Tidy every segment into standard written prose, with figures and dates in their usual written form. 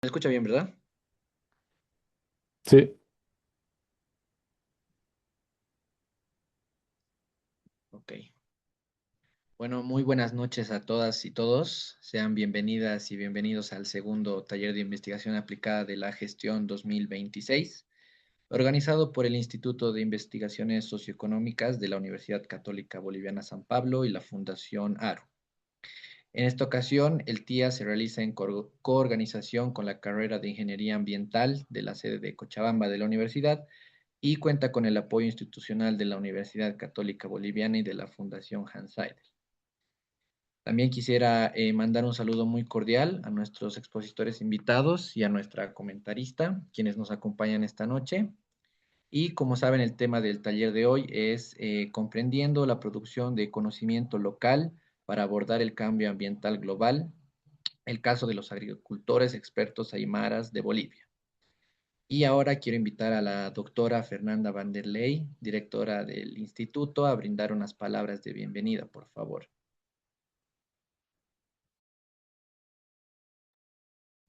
¿Me escucha bien, verdad? Sí, Ok. Bueno, muy buenas noches a todas y todos. Sean bienvenidas y bienvenidos al segundo taller de investigación aplicada de la gestión 2026, organizado por el Instituto de Investigaciones Socioeconómicas de la Universidad Católica Boliviana San Pablo y la Fundación ARO. En esta ocasión, el TIA se realiza en coorganización con la carrera de Ingeniería Ambiental de la sede de Cochabamba de la universidad y cuenta con el apoyo institucional de la Universidad Católica Boliviana y de la Fundación Hans Seidel. También quisiera mandar un saludo muy cordial a nuestros expositores invitados y a nuestra comentarista, quienes nos acompañan esta noche. Y como saben, el tema del taller de hoy es comprendiendo la producción de conocimiento local para abordar el cambio ambiental global, el caso de los agricultores expertos aymaras de Bolivia. Y ahora quiero invitar a la doctora Fernanda Vanderlei, directora del instituto, a brindar unas palabras de bienvenida, por favor.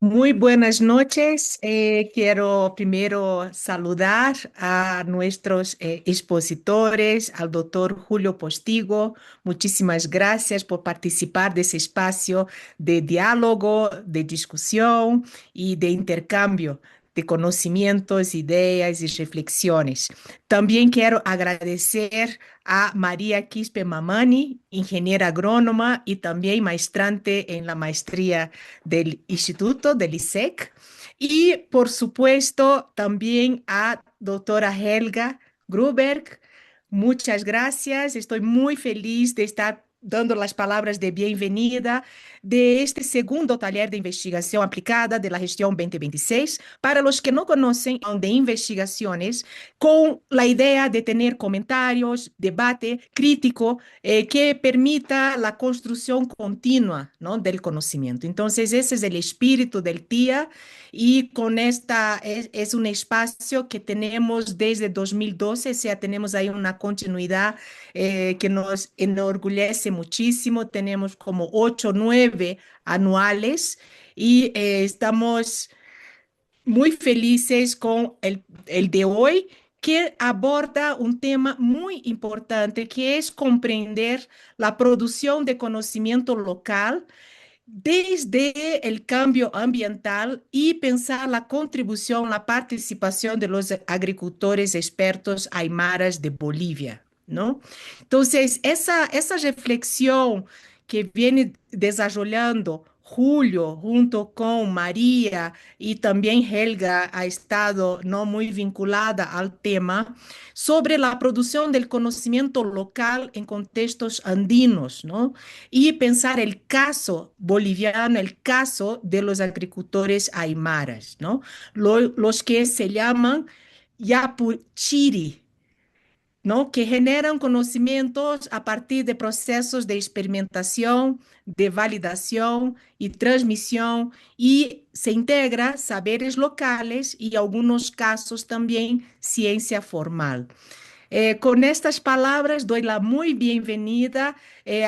Muy buenas noches. Quiero primero saludar a nuestros expositores, al doctor Julio Postigo. Muchísimas gracias por participar de ese espacio de diálogo, de discusión y de intercambio de conocimientos, ideas y reflexiones. También quiero agradecer a María Quispe Mamani, ingeniera agrónoma y también maestrante en la maestría del Instituto, del ISEC, y por supuesto también a doctora Helga Gruberg. Muchas gracias, estoy muy feliz de estar dando las palabras de bienvenida de este segundo taller de investigación aplicada de la gestión 2026. Para los que no conocen de investigaciones, con la idea de tener comentarios, debate crítico que permita la construcción continua, ¿no?, del conocimiento. Entonces, ese es el espíritu del TIA y con esta es un espacio que tenemos desde 2012, o sea, tenemos ahí una continuidad que nos enorgullece muchísimo. Tenemos como 8 o 9 anuales y estamos muy felices con el de hoy, que aborda un tema muy importante, que es comprender la producción de conocimiento local desde el cambio ambiental y pensar la contribución, la participación de los agricultores expertos aymaras de Bolivia, ¿no? Entonces, esa reflexión que viene desarrollando Julio junto con María y también Helga ha estado no muy vinculada al tema sobre la producción del conocimiento local en contextos andinos, ¿no? Y pensar el caso boliviano, el caso de los agricultores aymaras, ¿no? Los que se llaman Yapuchiri, ¿no?, que generan conocimientos a partir de procesos de experimentación, de validación y transmisión, y se integra saberes locales y, en algunos casos, también ciencia formal. Con estas palabras doy la muy bienvenida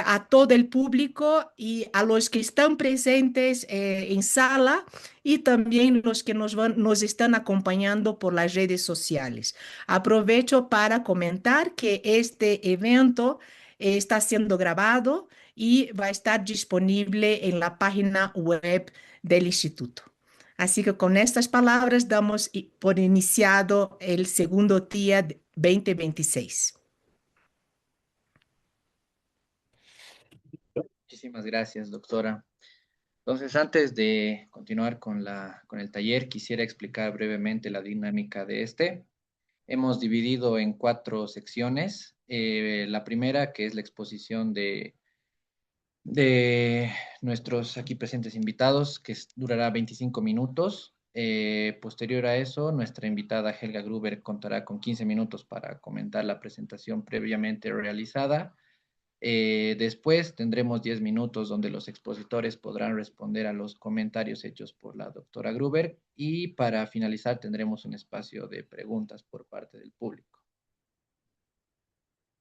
a todo el público y a los que están presentes en sala y también los que nos están acompañando por las redes sociales. Aprovecho para comentar que este evento está siendo grabado y va a estar disponible en la página web del instituto. Así que con estas palabras damos por iniciado el segundo día 2026. Muchísimas gracias, doctora. Entonces, antes de continuar con con el taller, quisiera explicar brevemente la dinámica de este. Hemos dividido en cuatro secciones. La primera, que es la exposición de nuestros aquí presentes invitados, que durará 25 minutos. Posterior a eso, nuestra invitada Helga Gruber contará con 15 minutos para comentar la presentación previamente realizada. Después tendremos 10 minutos donde los expositores podrán responder a los comentarios hechos por la doctora Gruber y para finalizar tendremos un espacio de preguntas por parte del público.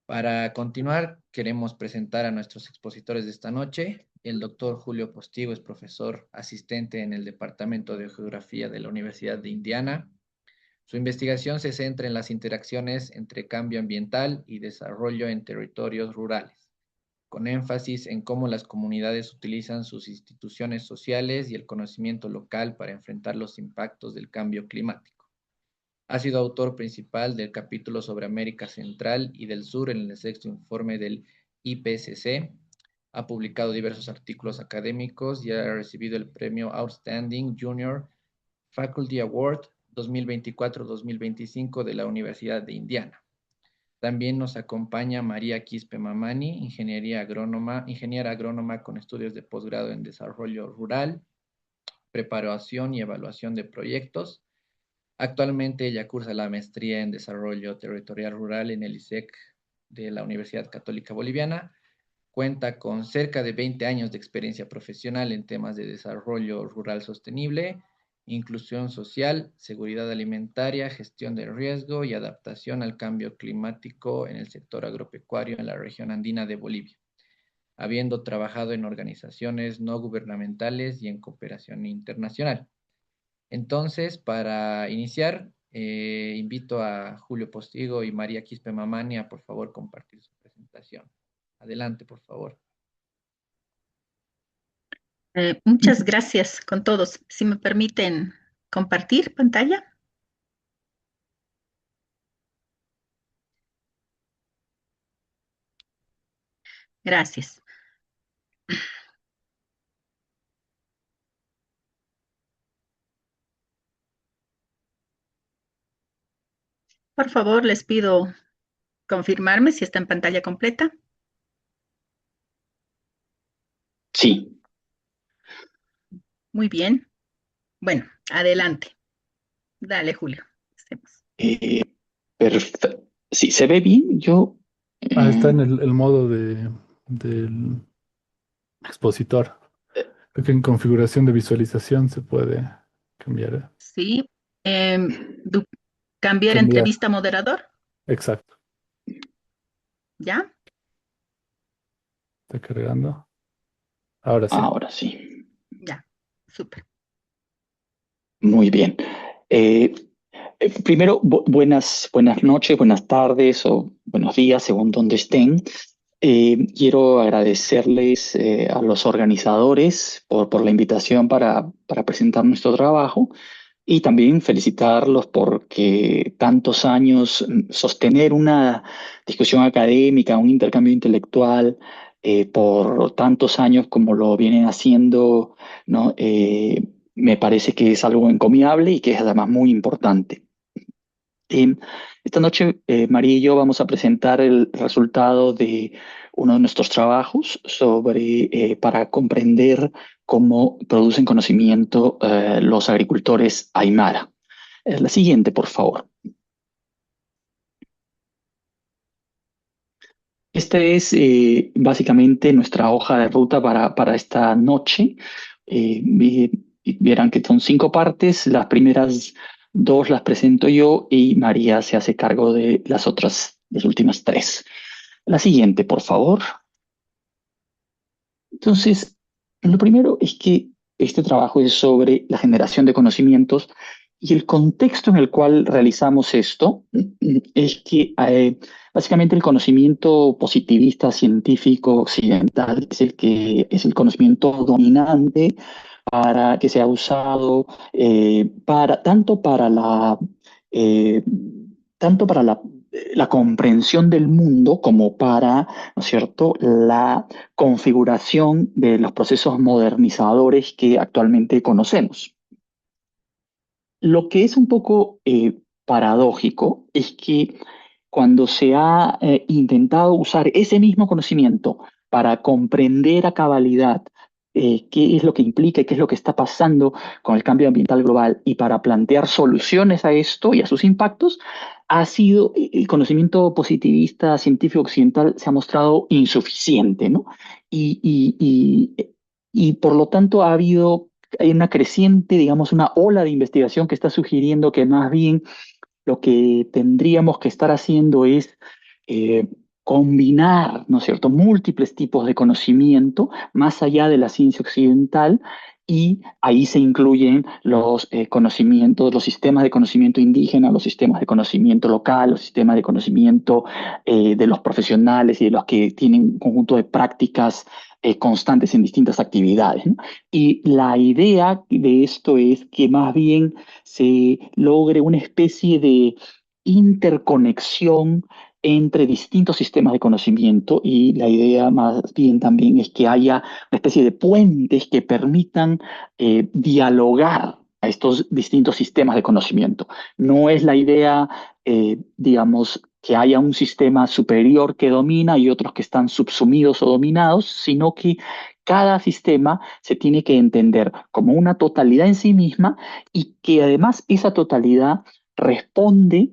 Para continuar, queremos presentar a nuestros expositores de esta noche. El doctor Julio Postigo es profesor asistente en el Departamento de Geografía de la Universidad de Indiana. Su investigación se centra en las interacciones entre cambio ambiental y desarrollo en territorios rurales, con énfasis en cómo las comunidades utilizan sus instituciones sociales y el conocimiento local para enfrentar los impactos del cambio climático. Ha sido autor principal del capítulo sobre América Central y del Sur en el sexto informe del IPCC. Ha publicado diversos artículos académicos y ha recibido el premio Outstanding Junior Faculty Award 2024-2025 de la Universidad de Indiana. También nos acompaña María Quispe Mamani, ingeniera agrónoma con estudios de posgrado en desarrollo rural, preparación y evaluación de proyectos. Actualmente ella cursa la maestría en desarrollo territorial rural en el ISEC de la Universidad Católica Boliviana. Cuenta con cerca de 20 años de experiencia profesional en temas de desarrollo rural sostenible, inclusión social, seguridad alimentaria, gestión de riesgo y adaptación al cambio climático en el sector agropecuario en la región andina de Bolivia, habiendo trabajado en organizaciones no gubernamentales y en cooperación internacional. Entonces, para iniciar, invito a Julio Postigo y María Quispe Mamani a, por favor, compartir su presentación. Adelante, por favor. Muchas gracias con todos. Si me permiten compartir pantalla. Gracias. Por favor, les pido confirmarme si está en pantalla completa. Sí. Muy bien. Bueno, adelante. Dale, Julio. Hacemos. Perfecto. Sí, ¿se ve bien? Yo. Está en el modo del expositor. Creo que en configuración de visualización se puede cambiar. Sí. Cambiar Cambiar. entrevista a moderador. Exacto. ¿Ya? Está cargando. Ahora sí. Ahora sí. Ya. Súper. Muy bien. Primero, buenas noches, buenas tardes o buenos días, según donde estén. Quiero agradecerles a los organizadores por la invitación para presentar nuestro trabajo y también felicitarlos porque tantos años sostener una discusión académica, un intercambio intelectual por tantos años como lo vienen haciendo, ¿no? Me parece que es algo encomiable y que es además muy importante. Esta noche, María y yo vamos a presentar el resultado de uno de nuestros trabajos para comprender cómo producen conocimiento los agricultores Aymara. La siguiente, por favor. Esta es básicamente nuestra hoja de ruta para esta noche. Verán que son 5 partes. Las primeras 2 las presento yo y María se hace cargo de las últimas 3. La siguiente, por favor. Entonces, lo primero es que este trabajo es sobre la generación de conocimientos y el contexto en el cual realizamos esto es que básicamente el conocimiento positivista científico occidental es el conocimiento dominante para que se ha usado eh, tanto para la comprensión del mundo como para, ¿no es cierto?, la configuración de los procesos modernizadores que actualmente conocemos. Lo que es un poco paradójico es que cuando se ha intentado usar ese mismo conocimiento para comprender a cabalidad qué es lo que implica y qué es lo que está pasando con el cambio ambiental global y para plantear soluciones a esto y a sus impactos, ha sido el conocimiento positivista científico occidental se ha mostrado insuficiente, ¿no? Y, y, y, y por lo tanto hay una creciente, digamos, una ola de investigación que está sugiriendo que más bien lo que tendríamos que estar haciendo es combinar, ¿no es cierto?, múltiples tipos de conocimiento más allá de la ciencia occidental, y ahí se incluyen los conocimientos, los sistemas de conocimiento indígena, los sistemas de conocimiento local, los sistemas de conocimiento de los profesionales y de los que tienen un conjunto de prácticas constantes en distintas actividades, ¿no? Y la idea de esto es que más bien se logre una especie de interconexión entre distintos sistemas de conocimiento, y la idea más bien también es que haya una especie de puentes que permitan dialogar a estos distintos sistemas de conocimiento. No es la idea, digamos, que haya un sistema superior que domina y otros que están subsumidos o dominados, sino que cada sistema se tiene que entender como una totalidad en sí misma, y que además esa totalidad responde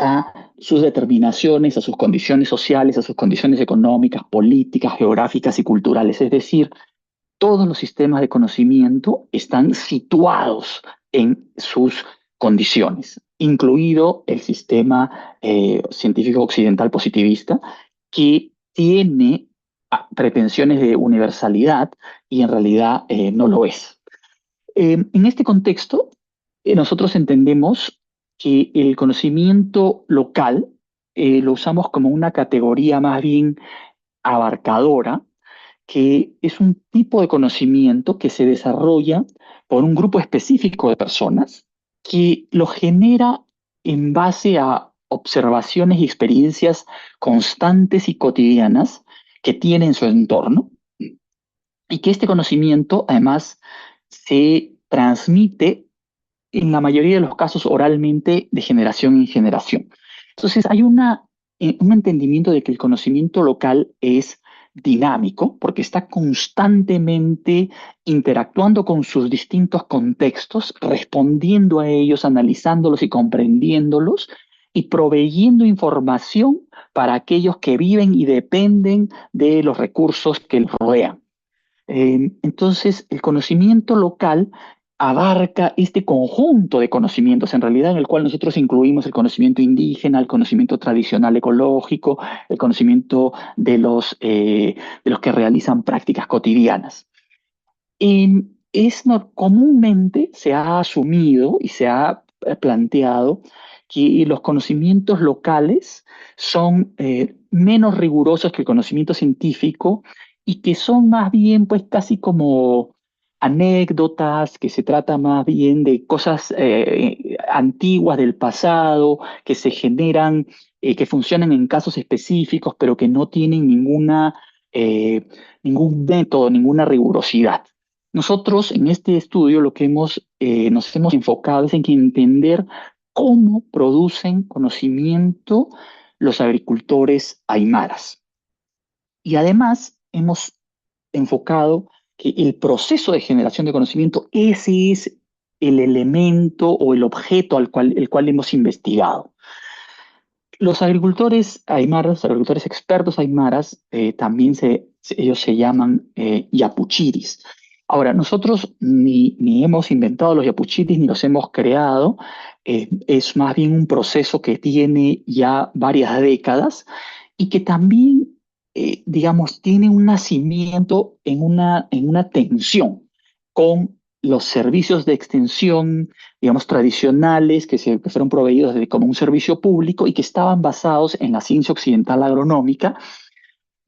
a sus determinaciones, a sus condiciones sociales, a sus condiciones económicas, políticas, geográficas y culturales. Es decir, todos los sistemas de conocimiento están situados en sus condiciones, incluido el sistema científico occidental positivista, que tiene pretensiones de universalidad y en realidad no lo es. En este contexto, nosotros entendemos que el conocimiento local lo usamos como una categoría más bien abarcadora, que es un tipo de conocimiento que se desarrolla por un grupo específico de personas, que lo genera en base a observaciones y experiencias constantes y cotidianas que tiene en su entorno, y que este conocimiento además se transmite en la mayoría de los casos oralmente de generación en generación. Entonces hay un entendimiento de que el conocimiento local es dinámico porque está constantemente interactuando con sus distintos contextos, respondiendo a ellos, analizándolos y comprendiéndolos, y proveyendo información para aquellos que viven y dependen de los recursos que los rodean. Entonces, el conocimiento local abarca este conjunto de conocimientos, en realidad, en el cual nosotros incluimos el conocimiento indígena, el conocimiento tradicional ecológico, el conocimiento de los que realizan prácticas cotidianas. Comúnmente se ha asumido y se ha planteado que los conocimientos locales son menos rigurosos que el conocimiento científico, y que son más bien pues casi como anécdotas, que se trata más bien de cosas antiguas del pasado, que se generan, que funcionan en casos específicos, pero que no tienen eh, ningún método, ninguna rigurosidad. Nosotros en este estudio lo que nos hemos enfocado es en que entender cómo producen conocimiento los agricultores aymaras. Y además hemos enfocado que el proceso de generación de conocimiento, ese es el elemento o el objeto el cual hemos investigado. Los agricultores aymaras, los agricultores expertos aymaras, también ellos se llaman yapuchiris. Ahora, nosotros ni hemos inventado los yapuchiris ni los hemos creado, es más bien un proceso que tiene ya varias décadas, y que también, digamos, tiene un nacimiento en una tensión con los servicios de extensión, digamos, tradicionales, que fueron proveídos como un servicio público y que estaban basados en la ciencia occidental agronómica,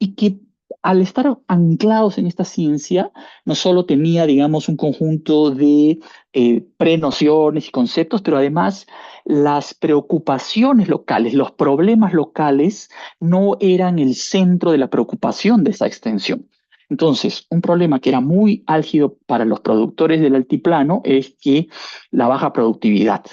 y que al estar anclados en esta ciencia, no solo tenía, digamos, un conjunto de prenociones y conceptos, pero además las preocupaciones locales, los problemas locales no eran el centro de la preocupación de esa extensión. Entonces, un problema que era muy álgido para los productores del altiplano es que la baja productividad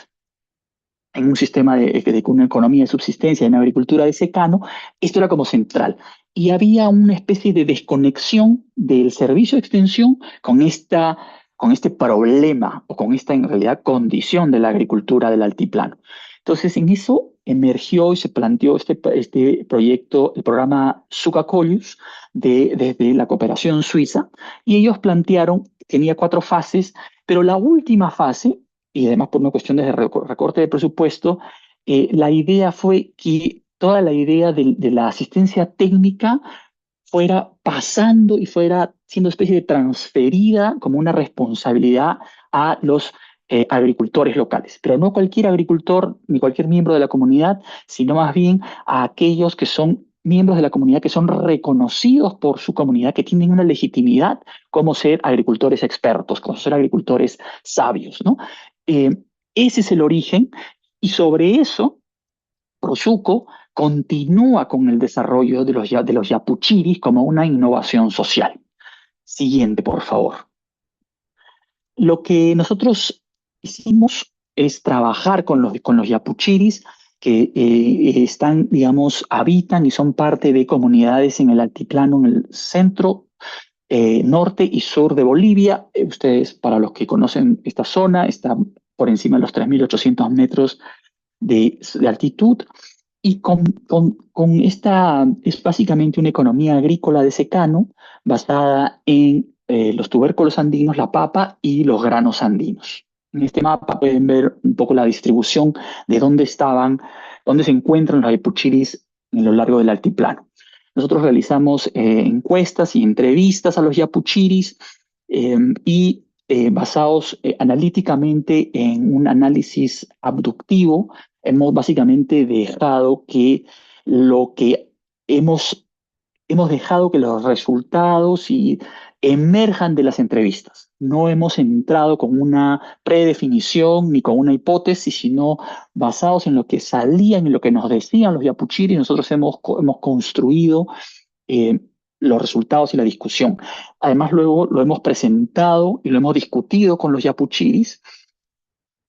en un sistema de una economía de subsistencia, en agricultura de secano, esto era como central. Y había una especie de desconexión del servicio de extensión con este problema, o con esta en realidad condición de la agricultura del altiplano. Entonces, en eso emergió y se planteó este proyecto, el programa Sucacollius, desde la cooperación suiza, y ellos plantearon, tenía 4 fases, pero la última fase, y además por una cuestión de recorte de presupuesto, la idea fue que toda la idea de la asistencia técnica fuera pasando y fuera siendo especie de transferida como una responsabilidad a los agricultores locales. Pero no cualquier agricultor ni cualquier miembro de la comunidad, sino más bien a aquellos que son miembros de la comunidad que son reconocidos por su comunidad, que tienen una legitimidad como ser agricultores expertos, como ser agricultores sabios, ¿no? Eh, Ese es el origen y sobre eso Prosciuco continúa con el desarrollo de los yapuchiris como una innovación social. Siguiente, por favor. Lo que nosotros hicimos es trabajar con los yapuchiris que están, digamos, habitan y son parte de comunidades en el altiplano, en el centro, norte y sur de Bolivia. Ustedes, para los que conocen esta zona, está por encima de los 3.800 metros de altitud. Y con esta es básicamente una economía agrícola de secano basada en los tubérculos andinos, la papa y los granos andinos. En este mapa pueden ver un poco la distribución de dónde se encuentran los yapuchiris a lo largo del altiplano. Nosotros realizamos encuestas y entrevistas a los yapuchiris y basados analíticamente en un análisis abductivo hemos básicamente dejado que lo que hemos dejado que los resultados emerjan de las entrevistas. No hemos entrado con una predefinición ni con una hipótesis, sino basados en lo que salían y lo que nos decían los yapuchiris, nosotros hemos construido eh, los resultados y la discusión. Además, luego lo hemos presentado y lo hemos discutido con los yapuchiris,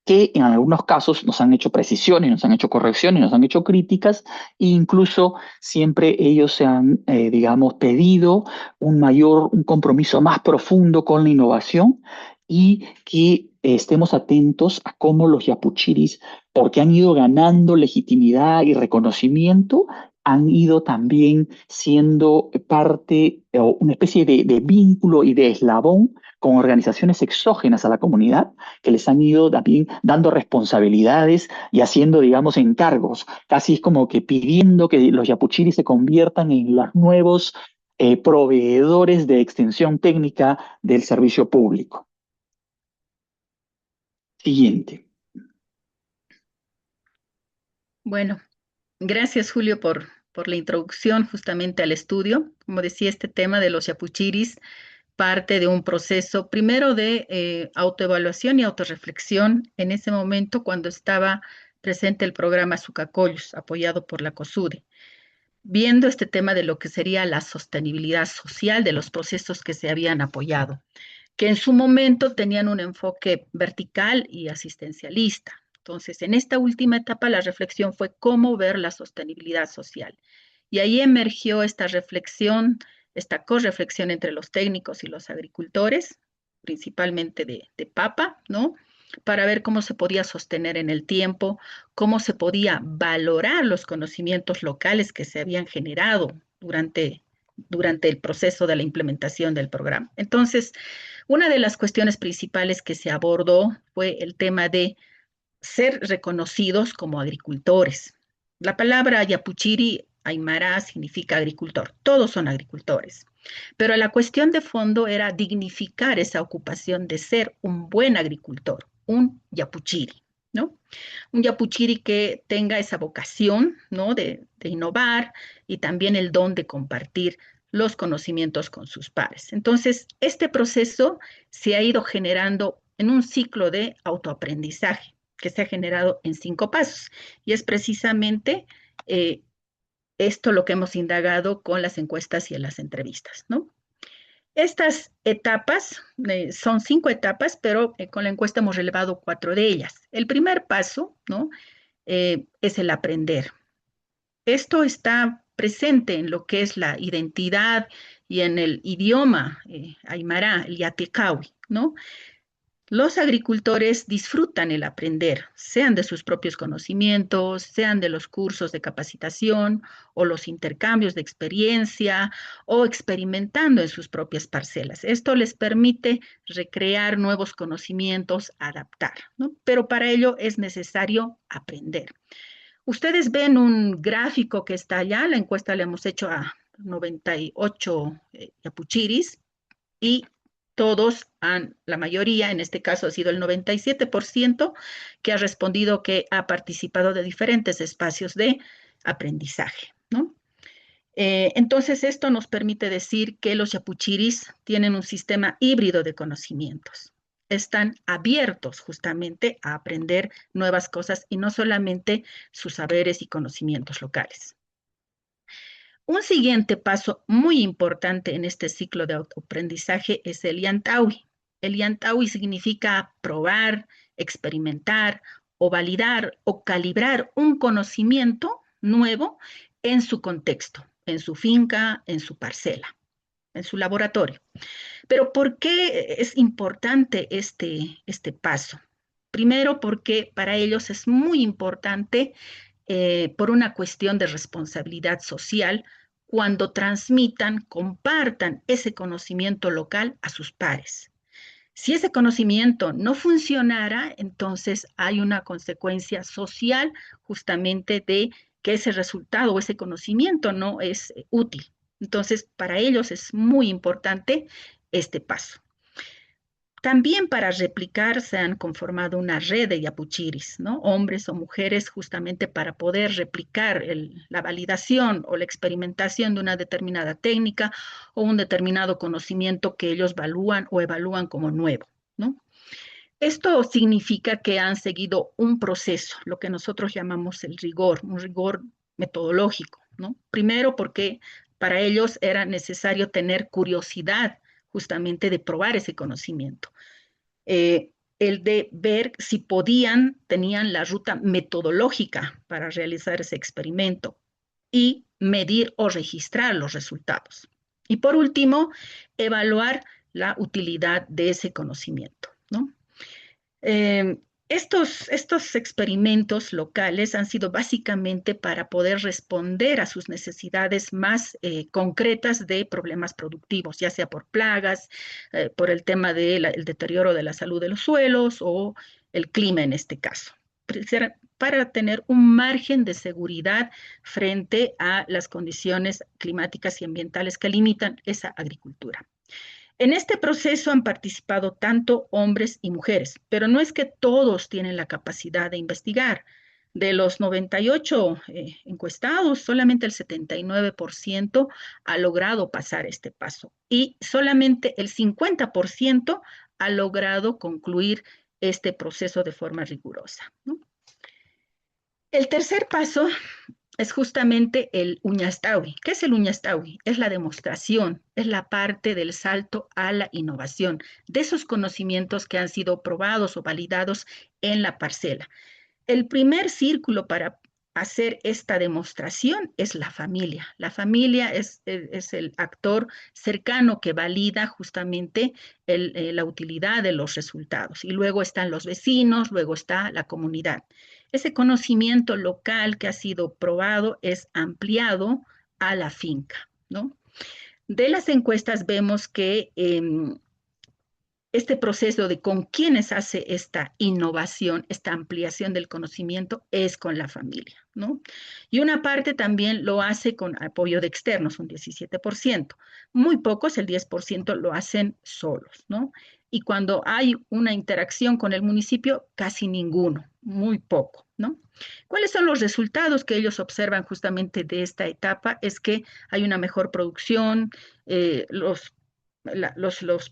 que en algunos casos nos han hecho precisiones, nos han hecho correcciones, nos han hecho críticas, e incluso siempre ellos se han, digamos, pedido un compromiso más profundo con la innovación y que estemos atentos a cómo los yapuchiris, porque han ido ganando legitimidad y reconocimiento, han ido también siendo parte o una especie de vínculo y de eslabón con organizaciones exógenas a la comunidad que les han ido también dando responsabilidades y haciendo, digamos, encargos. Casi es como que pidiendo que los yapuchiris se conviertan en los nuevos proveedores de extensión técnica del servicio público. Siguiente. Bueno, gracias Julio por la introducción justamente al estudio. Como decía, este tema de los yapuchiris parte de un proceso primero de autoevaluación y autorreflexión en ese momento cuando estaba presente el programa Sucacoyos, apoyado por la COSUDE, viendo este tema de lo que sería la sostenibilidad social de los procesos que se habían apoyado, que en su momento tenían un enfoque vertical y asistencialista. Entonces, en esta última etapa, la reflexión fue cómo ver la sostenibilidad social. Y ahí emergió esta reflexión, esta correflexión entre los técnicos y los agricultores, principalmente de papa, ¿no? Para ver cómo se podía sostener en el tiempo, cómo se podía valorar los conocimientos locales que se habían generado durante el proceso de la implementación del programa. Entonces, una de las cuestiones principales que se abordó fue el tema de ser reconocidos como agricultores. La palabra yapuchiri aymara significa agricultor, todos son agricultores, pero la cuestión de fondo era dignificar esa ocupación de ser un buen agricultor, un yapuchiri, ¿no? Un yapuchiri que tenga esa vocación, ¿no? De innovar y también el don de compartir los conocimientos con sus pares. Entonces, este proceso se ha ido generando en un ciclo de autoaprendizaje que se ha generado en 5 pasos y es precisamente esto lo que hemos indagado con las encuestas y en las entrevistas, ¿no? Estas etapas son 5 etapas, pero con la encuesta hemos relevado 4 de ellas. El primer paso, ¿no? Es el aprender. Esto está presente en lo que es la identidad y en el idioma aymara, el yatecawi, ¿no? Los agricultores disfrutan el aprender, sean de sus propios conocimientos, sean de los cursos de capacitación o los intercambios de experiencia o experimentando en sus propias parcelas. Esto les permite recrear nuevos conocimientos, adaptar, ¿no? Pero para ello es necesario aprender. Ustedes ven un gráfico que está allá, la encuesta la hemos hecho a 98 yapuchiris y todos la mayoría, en este caso ha sido el 97%, que ha respondido que ha participado de diferentes espacios de aprendizaje, ¿no? Entonces, esto nos permite decir que los yapuchiris tienen un sistema híbrido de conocimientos. Están abiertos justamente a aprender nuevas cosas y no solamente sus saberes y conocimientos locales. Un siguiente paso muy importante en este ciclo de autoaprendizaje es el Yantaui. El Yantaui significa probar, experimentar o validar o calibrar un conocimiento nuevo en su contexto, en su finca, en su parcela, en su laboratorio. Pero ¿por qué es importante este paso? Primero, porque para ellos es muy importante por una cuestión de responsabilidad social cuando transmitan, compartan ese conocimiento local a sus pares. Si ese conocimiento no funcionara, entonces hay una consecuencia social justamente de que ese resultado o ese conocimiento no es útil. Entonces, para ellos es muy importante este paso. También para replicar se han conformado una red de yapuchiris, ¿no? Hombres o mujeres justamente para poder replicar la validación o la experimentación de una determinada técnica o un determinado conocimiento que ellos valúan o evalúan como nuevo, ¿no? Esto significa que han seguido un proceso, lo que nosotros llamamos el rigor, un rigor metodológico, ¿no? Primero porque para ellos era necesario tener curiosidad justamente de probar ese conocimiento. El de ver si podían, tenían la ruta metodológica para realizar ese experimento y medir o registrar los resultados. Y por último, evaluar la utilidad de ese conocimiento, ¿no? Eh, estos experimentos locales han sido básicamente para poder responder a sus necesidades más concretas de problemas productivos, ya sea por plagas, por el tema del deterioro de la salud de los suelos o el clima en este caso, para tener un margen de seguridad frente a las condiciones climáticas y ambientales que limitan esa agricultura. En este proceso han participado tanto hombres y mujeres, pero no es que todos tienen la capacidad de investigar. De los 98 encuestados, solamente el 79% ha logrado pasar este paso y solamente el 50% ha logrado concluir este proceso de forma rigurosa, ¿no? El tercer paso es justamente el Uñastawi. ¿Qué es el Uñastawi? Es la demostración, es la parte del salto a la innovación, de esos conocimientos que han sido probados o validados en la parcela. El primer círculo para hacer esta demostración es la familia. La familia es el actor cercano que valida justamente la utilidad de los resultados. Y luego están los vecinos, luego está la comunidad. Ese conocimiento local que ha sido probado es ampliado a la finca, ¿no? De las encuestas vemos que este proceso de con quienes hace esta innovación, esta ampliación del conocimiento, es con la familia, ¿no? Y una parte también lo hace con apoyo de externos, un 17%. Muy pocos, el 10%, lo hacen solos, ¿no? Y cuando hay una interacción con el municipio, casi ninguno, muy poco, ¿no? ¿Cuáles son los resultados que ellos observan justamente de esta etapa? Es que hay una mejor producción, los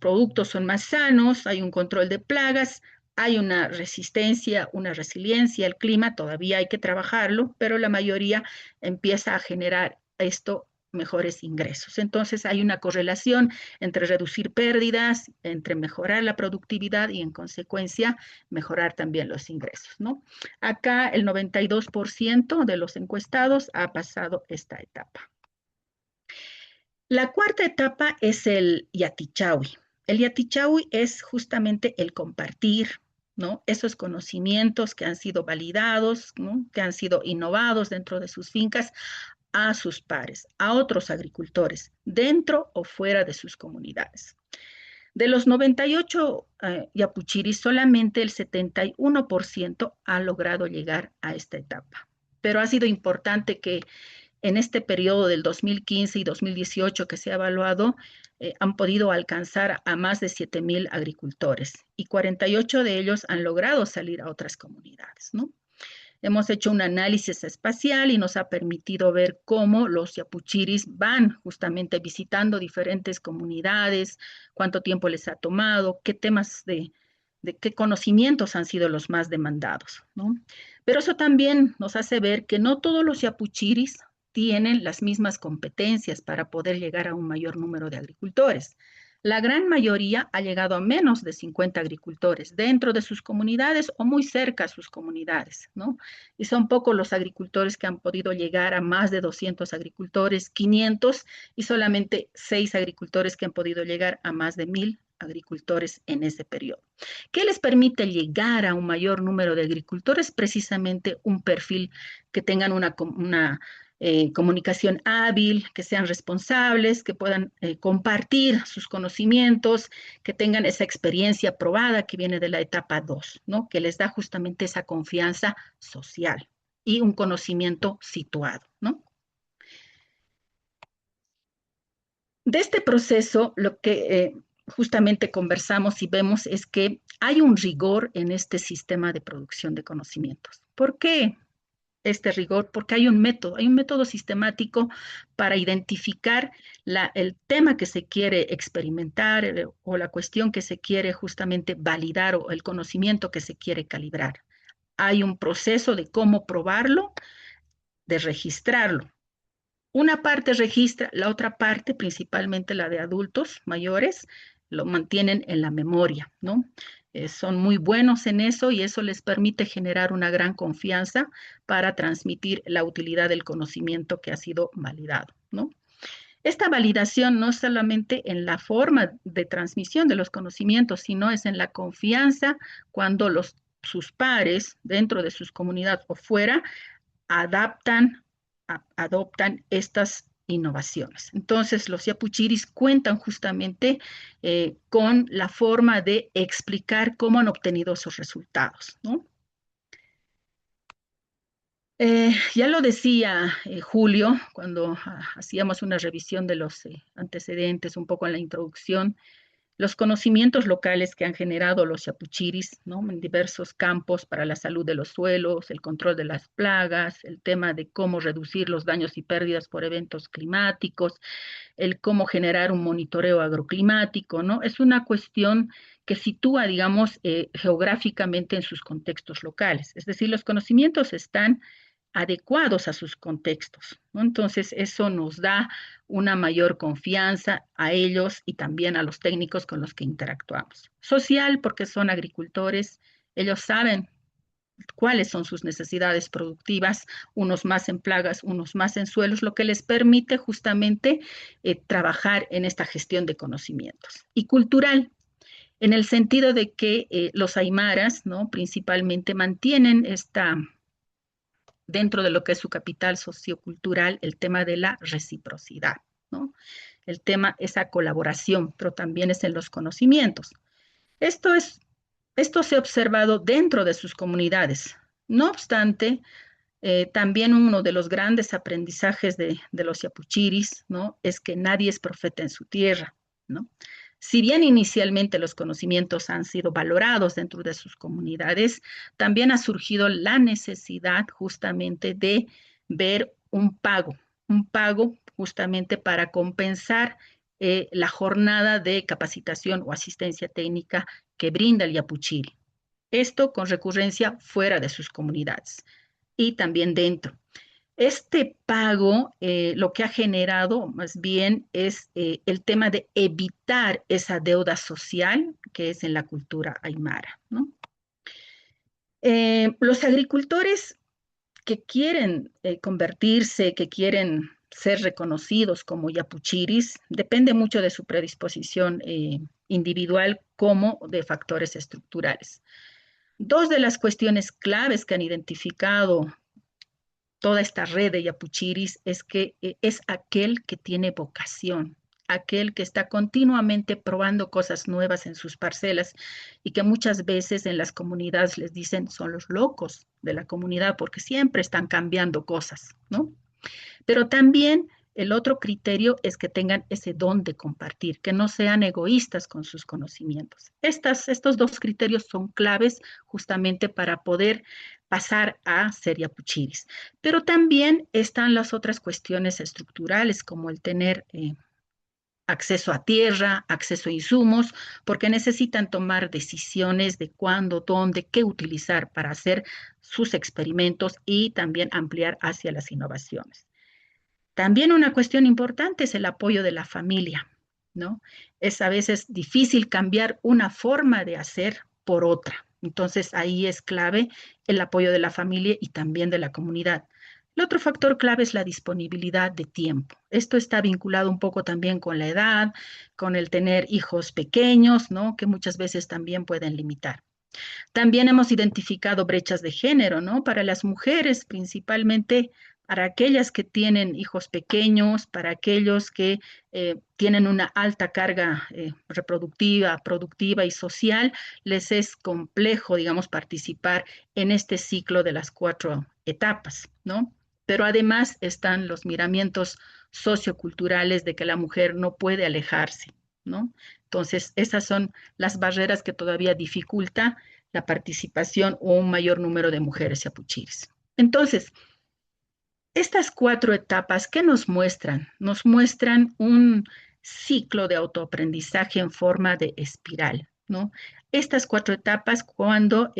productos son más sanos, hay un control de plagas, hay una resistencia, una resiliencia al clima, todavía hay que trabajarlo, pero la mayoría empieza a generar esto mejores ingresos. Entonces hay una correlación entre reducir pérdidas, entre mejorar la productividad y en consecuencia mejorar también los ingresos, ¿no? Acá el 92% de los encuestados ha pasado esta etapa. La cuarta etapa es el Yatichawi. El Yatichawi es justamente el compartir, ¿no? Esos conocimientos que han sido validados, ¿no? Que han sido innovados dentro de sus fincas a sus pares, a otros agricultores, dentro o fuera de sus comunidades. De los 98 yapuchiris, solamente el 71% ha logrado llegar a esta etapa. pero ha sido importante que en este periodo del 2015 y 2018 que se ha evaluado, han podido alcanzar a más de 7,000 agricultores y 48 de ellos han logrado salir a otras comunidades, ¿no? Hemos hecho un análisis espacial y nos ha permitido ver cómo los yapuchiris van justamente visitando diferentes comunidades, cuánto tiempo les ha tomado, qué temas de qué conocimientos han sido los más demandados, ¿no? Pero eso también nos hace ver que no todos los yapuchiris tienen las mismas competencias para poder llegar a un mayor número de agricultores. La gran mayoría ha llegado a menos de 50 agricultores dentro de sus comunidades o muy cerca a sus comunidades, ¿no? Y son pocos los agricultores que han podido llegar a más de 200 agricultores, 500, y solamente 6 agricultores que han podido llegar a más de 1,000 agricultores en ese periodo. ¿Qué les permite llegar a un mayor número de agricultores? Precisamente un perfil que tengan una comunicación hábil, que sean responsables, que puedan compartir sus conocimientos, que tengan esa experiencia probada que viene de la etapa 2, ¿no? Que les da justamente esa confianza social y un conocimiento situado, ¿no? De este proceso, lo que justamente conversamos y vemos es que hay un rigor en este sistema de producción de conocimientos. ¿Por qué este rigor? Porque hay un método sistemático para identificar el tema que se quiere experimentar o la cuestión que se quiere justamente validar o el conocimiento que se quiere calibrar. Hay un proceso de cómo probarlo, de registrarlo. Una parte registra, la otra parte, principalmente la de adultos mayores, lo mantienen en la memoria, ¿no? Son muy buenos en eso y eso les permite generar una gran confianza para transmitir la utilidad del conocimiento que ha sido validado, ¿no? Esta validación no es solamente en la forma de transmisión de los conocimientos, sino es en la confianza cuando sus pares dentro de sus comunidades o fuera adoptan estas innovaciones. Entonces, los yapuchiris cuentan justamente con la forma de explicar cómo han obtenido esos resultados, ¿no? Ya lo decía Julio cuando hacíamos una revisión de los antecedentes, un poco en la introducción, los conocimientos locales que han generado los yapuchiris, ¿no? En diversos campos para la salud de los suelos, el control de las plagas, el tema de cómo reducir los daños y pérdidas por eventos climáticos, el cómo generar un monitoreo agroclimático, ¿no? Es una cuestión que sitúa, digamos, geográficamente en sus contextos locales. Es decir, los conocimientos están adecuados a sus contextos, ¿no? Entonces, eso nos da una mayor confianza a ellos y también a los técnicos con los que interactuamos. Social, porque son agricultores, ellos saben cuáles son sus necesidades productivas, unos más en plagas, unos más en suelos, lo que les permite justamente trabajar en esta gestión de conocimientos. Y cultural, en el sentido de que los aymaras, ¿no? Principalmente mantienen dentro de lo que es su capital sociocultural, el tema de la reciprocidad, ¿no? El tema, esa colaboración, pero también es en los conocimientos. Esto se ha observado dentro de sus comunidades. No obstante, también uno de los grandes aprendizajes de los yapuchiris, ¿no? Es que nadie es profeta en su tierra, ¿no? Si bien inicialmente los conocimientos han sido valorados dentro de sus comunidades, también ha surgido la necesidad justamente de ver un pago justamente para compensar la jornada de capacitación o asistencia técnica que brinda el yapuchiri. Esto con recurrencia fuera de sus comunidades y también dentro. Este pago lo que ha generado más bien es el tema de evitar esa deuda social que es en la cultura aymara, ¿no? Los agricultores que quieren convertirse, que quieren ser reconocidos como yapuchiris, depende mucho de su predisposición individual como de factores estructurales. Dos de las cuestiones claves que han identificado toda esta red de yapuchiris es que es aquel que tiene vocación, aquel que está continuamente probando cosas nuevas en sus parcelas y que muchas veces en las comunidades les dicen son los locos de la comunidad porque siempre están cambiando cosas, ¿no? Pero también el otro criterio es que tengan ese don de compartir, que no sean egoístas con sus conocimientos. Estos dos criterios son claves justamente para poder pasar a ser yapuchiris. Pero también están las otras cuestiones estructurales, como el tener acceso a tierra, acceso a insumos, porque necesitan tomar decisiones de cuándo, dónde, qué utilizar para hacer sus experimentos y también ampliar hacia las innovaciones. También una cuestión importante es el apoyo de la familia, ¿no? Es a veces difícil cambiar una forma de hacer por otra. Entonces ahí es clave el apoyo de la familia y también de la comunidad. El otro factor clave es la disponibilidad de tiempo. Esto está vinculado un poco también con la edad, con el tener hijos pequeños, ¿no? Que muchas veces también pueden limitar. También hemos identificado brechas de género, ¿no? Para las mujeres, principalmente para aquellas que tienen hijos pequeños, para aquellos que tienen una alta carga reproductiva, productiva y social, les es complejo, digamos, participar en este ciclo de las 4 etapas, ¿no? Pero además están los miramientos socioculturales de que la mujer no puede alejarse, ¿no? Entonces, esas son las barreras que todavía dificulta la participación o un mayor número de mujeres yapuchires. Entonces, estas 4 etapas, ¿qué nos muestran? Nos muestran un ciclo de autoaprendizaje en forma de espiral, ¿no? Estas 4 etapas cuando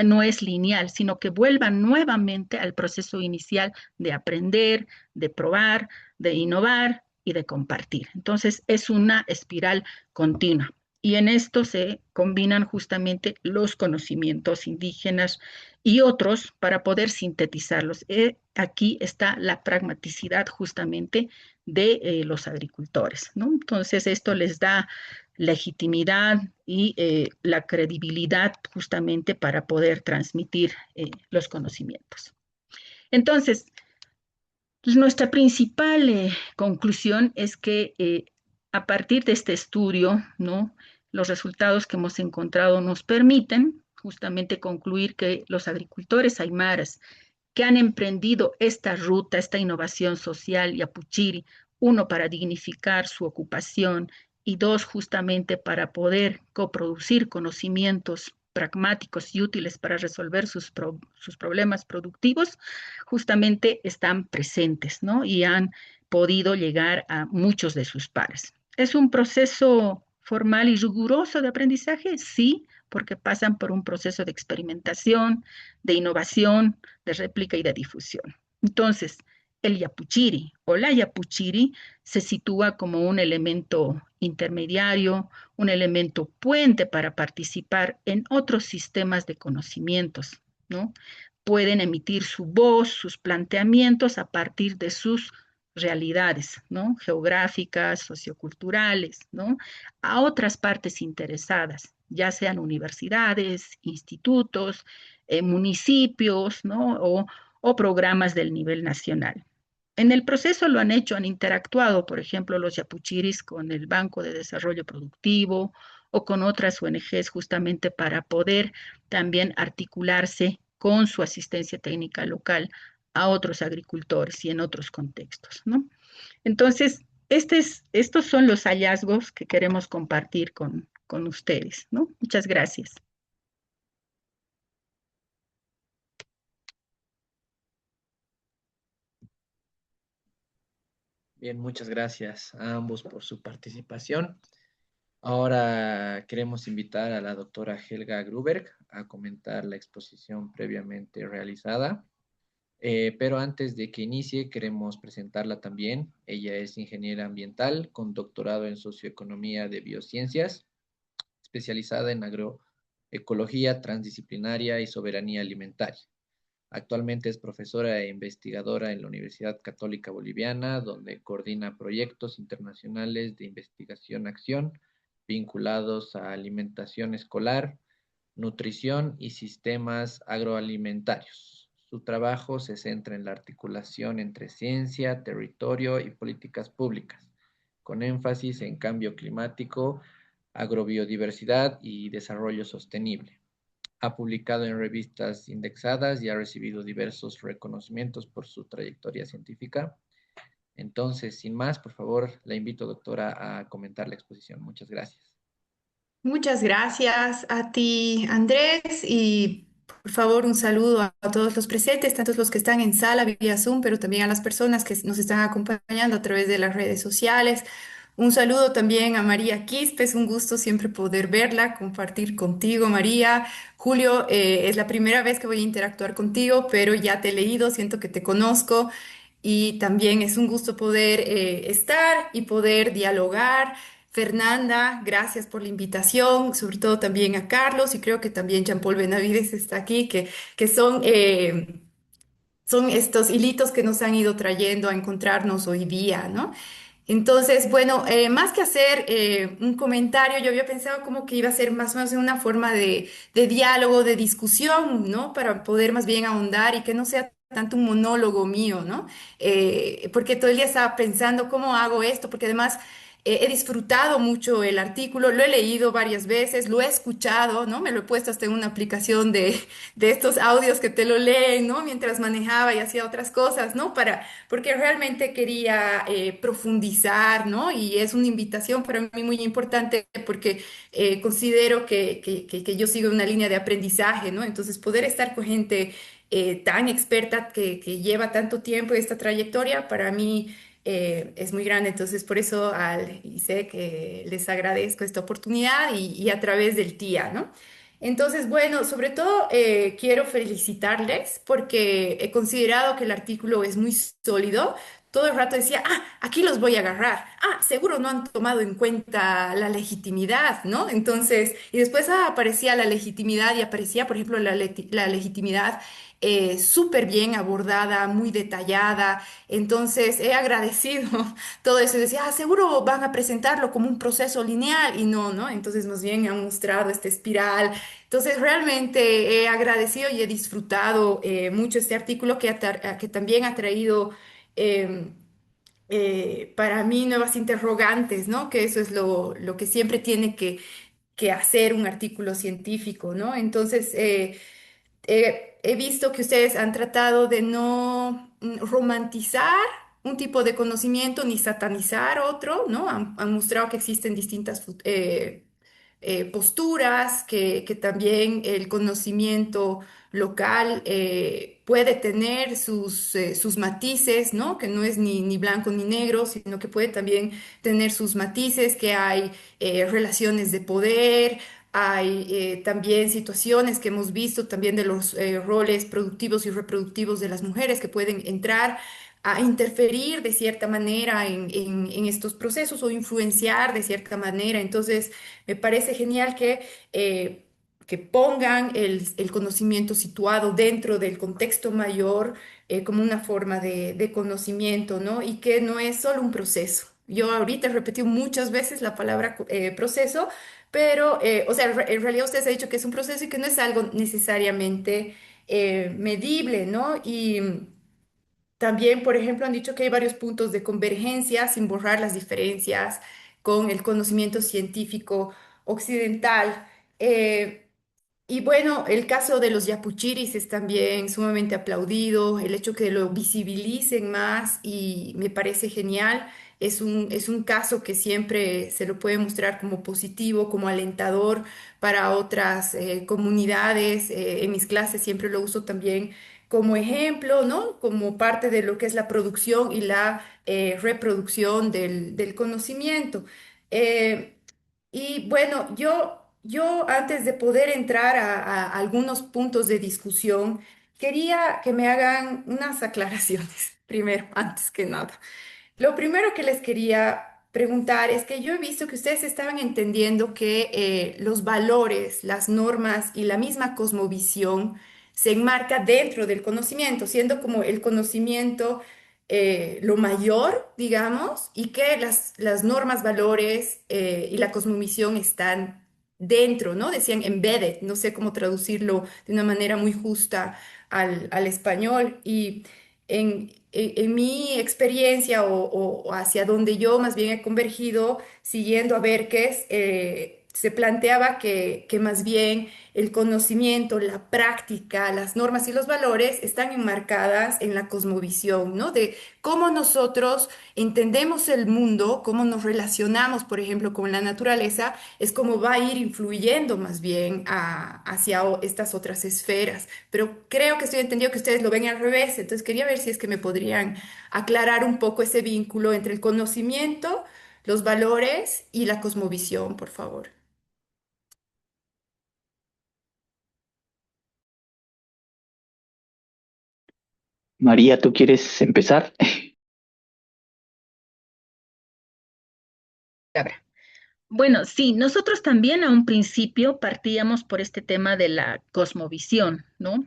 no es lineal, sino que vuelvan nuevamente al proceso inicial de aprender, de probar, de innovar y de compartir. Entonces, es una espiral continua. Y en esto se combinan justamente los conocimientos indígenas y otros para poder sintetizarlos. Aquí está la pragmaticidad justamente de los agricultores, ¿no? Entonces, esto les da legitimidad y la credibilidad justamente para poder transmitir los conocimientos. Entonces, nuestra principal conclusión es que a partir de este estudio, ¿no? Los resultados que hemos encontrado nos permiten justamente concluir que los agricultores aymaras que han emprendido esta ruta, esta innovación social y apuchiri, uno, para dignificar su ocupación y dos, justamente para poder coproducir conocimientos pragmáticos y útiles para resolver sus problemas productivos, justamente están presentes, ¿no? Y han podido llegar a muchos de sus pares. ¿Es un proceso formal y riguroso de aprendizaje? Sí, porque pasan por un proceso de experimentación, de innovación, de réplica y de difusión. Entonces, el yapuchiri o la yapuchiri se sitúa como un elemento intermediario, un elemento puente para participar en otros sistemas de conocimientos, ¿no? Pueden emitir su voz, sus planteamientos a partir de sus realidades, ¿no? Geográficas, socioculturales, ¿no? A otras partes interesadas, ya sean universidades, institutos, municipios, ¿no? O programas del nivel nacional. En el proceso lo han hecho, han interactuado, por ejemplo, los yapuchiris con el Banco de Desarrollo Productivo o con otras ONGs justamente para poder también articularse con su asistencia técnica local a otros agricultores y en otros contextos, ¿no? Entonces, estos son los hallazgos que queremos compartir con ustedes, ¿no? Muchas gracias. Bien, muchas gracias a ambos por su participación. Ahora queremos invitar a la doctora Helga Gruberg a comentar la exposición previamente realizada. Pero antes de que inicie, queremos presentarla también. Ella es ingeniera ambiental con doctorado en socioeconomía de biociencias, especializada en agroecología transdisciplinaria y soberanía alimentaria. Actualmente es profesora e investigadora en la Universidad Católica Boliviana, donde coordina proyectos internacionales de investigación-acción vinculados a alimentación escolar, nutrición y sistemas agroalimentarios. Su trabajo se centra en la articulación entre ciencia, territorio y políticas públicas, con énfasis en cambio climático, agrobiodiversidad y desarrollo sostenible. Ha publicado en revistas indexadas y ha recibido diversos reconocimientos por su trayectoria científica. Entonces, sin más, por favor, la invito, doctora, a comentar la exposición. Muchas gracias. Muchas gracias a ti, Andrés, y por favor un saludo a todos los presentes, tanto los que están en sala vía Zoom, pero también a las personas que nos están acompañando a través de las redes sociales. Un saludo también a María Quispe, es un gusto siempre poder verla, compartir contigo, María. Julio, es la primera vez que voy a interactuar contigo, pero ya te he leído, siento que te conozco y también es un gusto poder estar y poder dialogar. Fernanda, gracias por la invitación, sobre todo también a Carlos y creo que también Jean-Paul Benavides está aquí, que son estos hilitos que nos han ido trayendo a encontrarnos hoy día, ¿no? Entonces, bueno, más que hacer un comentario, yo había pensado como que iba a ser más o menos una forma de diálogo, de discusión, ¿no? Para poder más bien ahondar y que no sea tanto un monólogo mío, ¿no? Porque todo el día estaba pensando cómo hago esto, porque además he disfrutado mucho el artículo, lo he leído varias veces, lo he escuchado, ¿no? Me lo he puesto hasta en una aplicación de estos audios que te lo leen, ¿no? Mientras manejaba y hacía otras cosas, ¿no? Porque realmente quería profundizar, ¿no? Y es una invitación para mí muy importante porque considero que yo sigo una línea de aprendizaje, ¿no? Entonces, poder estar con gente tan experta que lleva tanto tiempo esta trayectoria, para mí es muy grande. Entonces, por eso y sé que les agradezco esta oportunidad y a través del TIA, ¿no? Entonces, bueno, sobre todo quiero felicitarles porque he considerado que el artículo es muy sólido. Todo el rato decía, aquí los voy a agarrar. Seguro no han tomado en cuenta la legitimidad, ¿no? Entonces, y después aparecía la legitimidad y aparecía, por ejemplo, la legitimidad súper bien abordada, muy detallada. Entonces, he agradecido todo eso. Decía, seguro van a presentarlo como un proceso lineal y no, ¿no? Entonces, más bien han mostrado esta espiral. Entonces, realmente he agradecido y he disfrutado mucho este artículo que también ha traído em, para mí nuevas interrogantes, ¿no? Que eso es lo que siempre tiene que hacer un artículo científico, ¿no? Entonces, he visto que ustedes han tratado de no romantizar un tipo de conocimiento ni satanizar otro, ¿no? Han mostrado que existen distintas posturas, que también el conocimiento local puede tener sus matices, ¿no? Que no es ni blanco ni negro, sino que puede también tener sus matices, que hay relaciones de poder. Hay también situaciones que hemos visto también de los roles productivos y reproductivos de las mujeres que pueden entrar a interferir de cierta manera en estos procesos o influenciar de cierta manera. Entonces, me parece genial que pongan el conocimiento situado dentro del contexto mayor como una forma de conocimiento, ¿no? Y que no es solo un proceso. Yo ahorita he repetido muchas veces la palabra proceso, pero, o sea, en realidad ustedes han dicho que es un proceso y que no es algo necesariamente medible, ¿no? Y también, por ejemplo, han dicho que hay varios puntos de convergencia sin borrar las diferencias con el conocimiento científico occidental. Eh, y bueno, el caso de los yapuchiris es también sumamente aplaudido, el hecho que lo visibilicen más y me parece genial. Es un caso que siempre se lo puede mostrar como positivo, como alentador para otras comunidades. En mis clases siempre lo uso también como ejemplo, ¿no? Como parte de lo que es la producción y la reproducción del conocimiento. Eh, y bueno, yo antes de poder entrar a algunos puntos de discusión, quería que me hagan unas aclaraciones, primero, antes que nada. Lo primero que les quería preguntar es que yo he visto que ustedes estaban entendiendo que los valores, las normas y la misma cosmovisión se enmarca dentro del conocimiento, siendo como el conocimiento lo mayor, digamos, y que las normas, valores y la cosmovisión están dentro, ¿no? Decían embedded, no sé cómo traducirlo de una manera muy justa al español. en mi experiencia o hacia donde yo más bien he convergido siguiendo a Berkes, se planteaba que más bien el conocimiento, la práctica, las normas y los valores están enmarcadas en la cosmovisión, ¿no? De cómo nosotros entendemos el mundo, cómo nos relacionamos, por ejemplo, con la naturaleza, es como va a ir influyendo más bien hacia estas otras esferas. Pero creo que estoy entendido que ustedes lo ven al revés, entonces quería ver si es que me podrían aclarar un poco ese vínculo entre el conocimiento, los valores y la cosmovisión, por favor. María, ¿tú quieres empezar? Cabra. Bueno, sí, nosotros también a un principio partíamos por este tema de la cosmovisión, ¿no?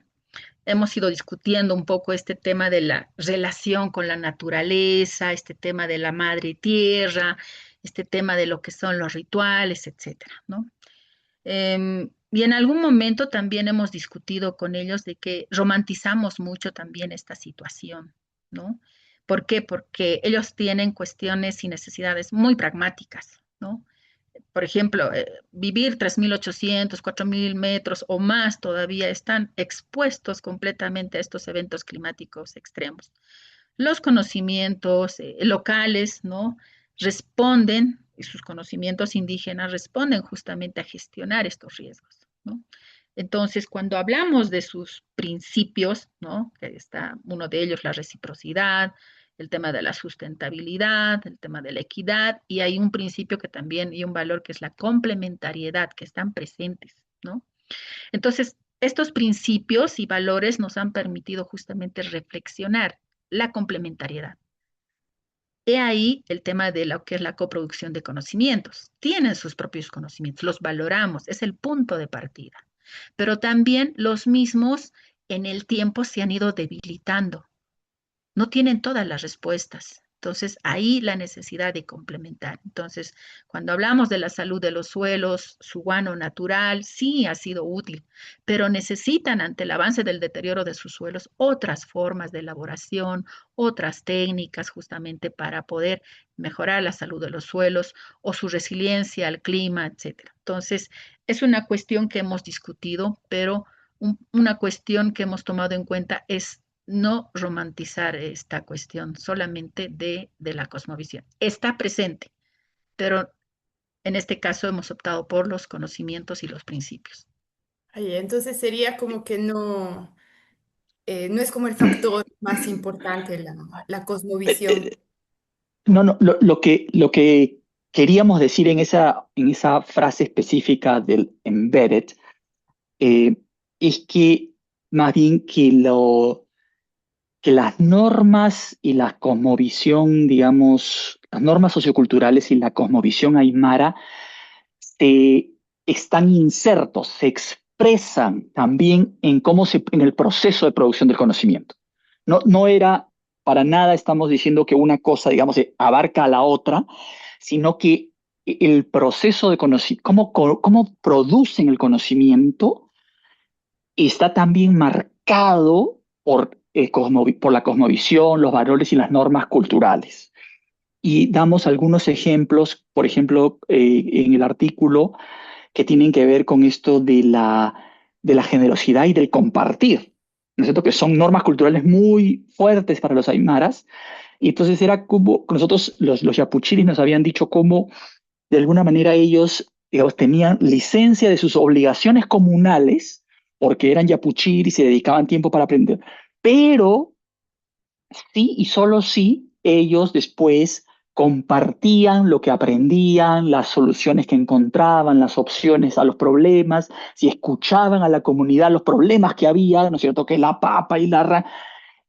Hemos ido discutiendo un poco este tema de la relación con la naturaleza, este tema de la madre tierra, este tema de lo que son los rituales, etcétera, ¿no? Y en algún momento también hemos discutido con ellos de que romantizamos mucho también esta situación, ¿no? ¿Por qué? Porque ellos tienen cuestiones y necesidades muy pragmáticas, ¿no? Por ejemplo, vivir 3.800, 4.000 metros o más todavía están expuestos completamente a estos eventos climáticos extremos. Los conocimientos locales, ¿no? Responden, y sus conocimientos indígenas responden justamente a gestionar estos riesgos, ¿no? Entonces, cuando hablamos de sus principios, ¿no? Que está uno de ellos, la reciprocidad, el tema de la sustentabilidad, el tema de la equidad, y hay un principio que también, y un valor que es la complementariedad, que están presentes, ¿no? Entonces, estos principios y valores nos han permitido justamente reflexionar la complementariedad. He ahí el tema de lo que es la coproducción de conocimientos. Tienen sus propios conocimientos, los valoramos, es el punto de partida. Pero también los mismos en el tiempo se han ido debilitando, no tienen todas las respuestas. Entonces, ahí la necesidad de complementar. Entonces, cuando hablamos de la salud de los suelos, su guano natural, sí ha sido útil, pero necesitan, ante el avance del deterioro de sus suelos, otras formas de elaboración, otras técnicas justamente para poder mejorar la salud de los suelos o su resiliencia al clima, etcétera. Entonces, es una cuestión que hemos discutido, pero una cuestión que hemos tomado en cuenta es no romantizar esta cuestión solamente de la cosmovisión. Está presente, pero en este caso hemos optado por los conocimientos y los principios. Ahí, entonces sería como que no, no es como el factor más importante la Eh, cosmovisión. eh, No, no, lo que queríamos decir en esa frase específica del embedded eh, es que más bien que las normas y la cosmovisión, digamos, las normas socioculturales y la cosmovisión aymara se, están insertos, se expresan también en en el proceso de producción del conocimiento. No, no era para nada, estamos diciendo que una cosa, digamos, abarca a la otra, sino que el proceso de conocimiento, cómo producen el conocimiento, está también marcado por la cosmovisión, los valores y las normas culturales. Y damos algunos ejemplos, por ejemplo, en el artículo que tienen que ver con esto de la generosidad y del compartir, ¿no es cierto? Que son normas culturales muy fuertes para los aymaras. Y entonces era como nosotros, los yapuchiris, nos habían dicho cómo de alguna manera ellos, digamos, tenían licencia de sus obligaciones comunales, porque eran yapuchiris y se dedicaban tiempo para aprender, pero sí y solo sí ellos después compartían lo que aprendían, las soluciones que encontraban, las opciones a los problemas, si escuchaban a la comunidad los problemas que había, ¿no es cierto? Que la papa y la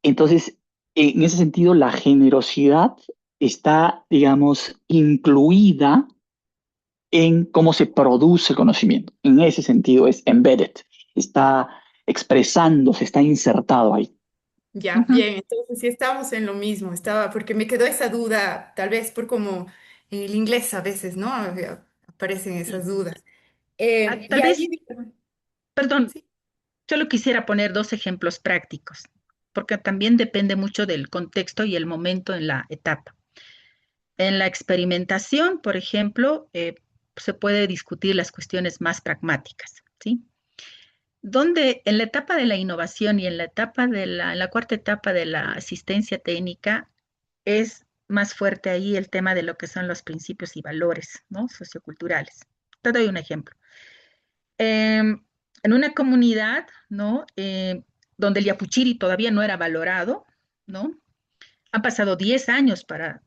entonces, en ese sentido, la generosidad está, digamos, incluida en cómo se produce el conocimiento. En ese sentido es embedded, está expresándose, está insertado ahí. Ya, Ujú. bien, entonces sí estamos en lo mismo, estaba, porque me quedó esa duda, tal vez por como en el inglés a veces, ¿no? Aparecen esas dudas. Y Tal ahí, vez, perdón, sí, solo quisiera poner dos ejemplos prácticos porque también depende mucho del contexto y el momento en la etapa. En la experimentación, por ejemplo, se puede discutir las cuestiones más pragmáticas, ¿sí? Donde en la etapa de la innovación y en la en la cuarta etapa de la asistencia técnica es más fuerte ahí el tema de lo que son los principios y valores, ¿no? Socioculturales. Te doy un ejemplo. En una comunidad, ¿no? Donde el yapuchiri todavía no era valorado, ¿no? Han pasado 10 años para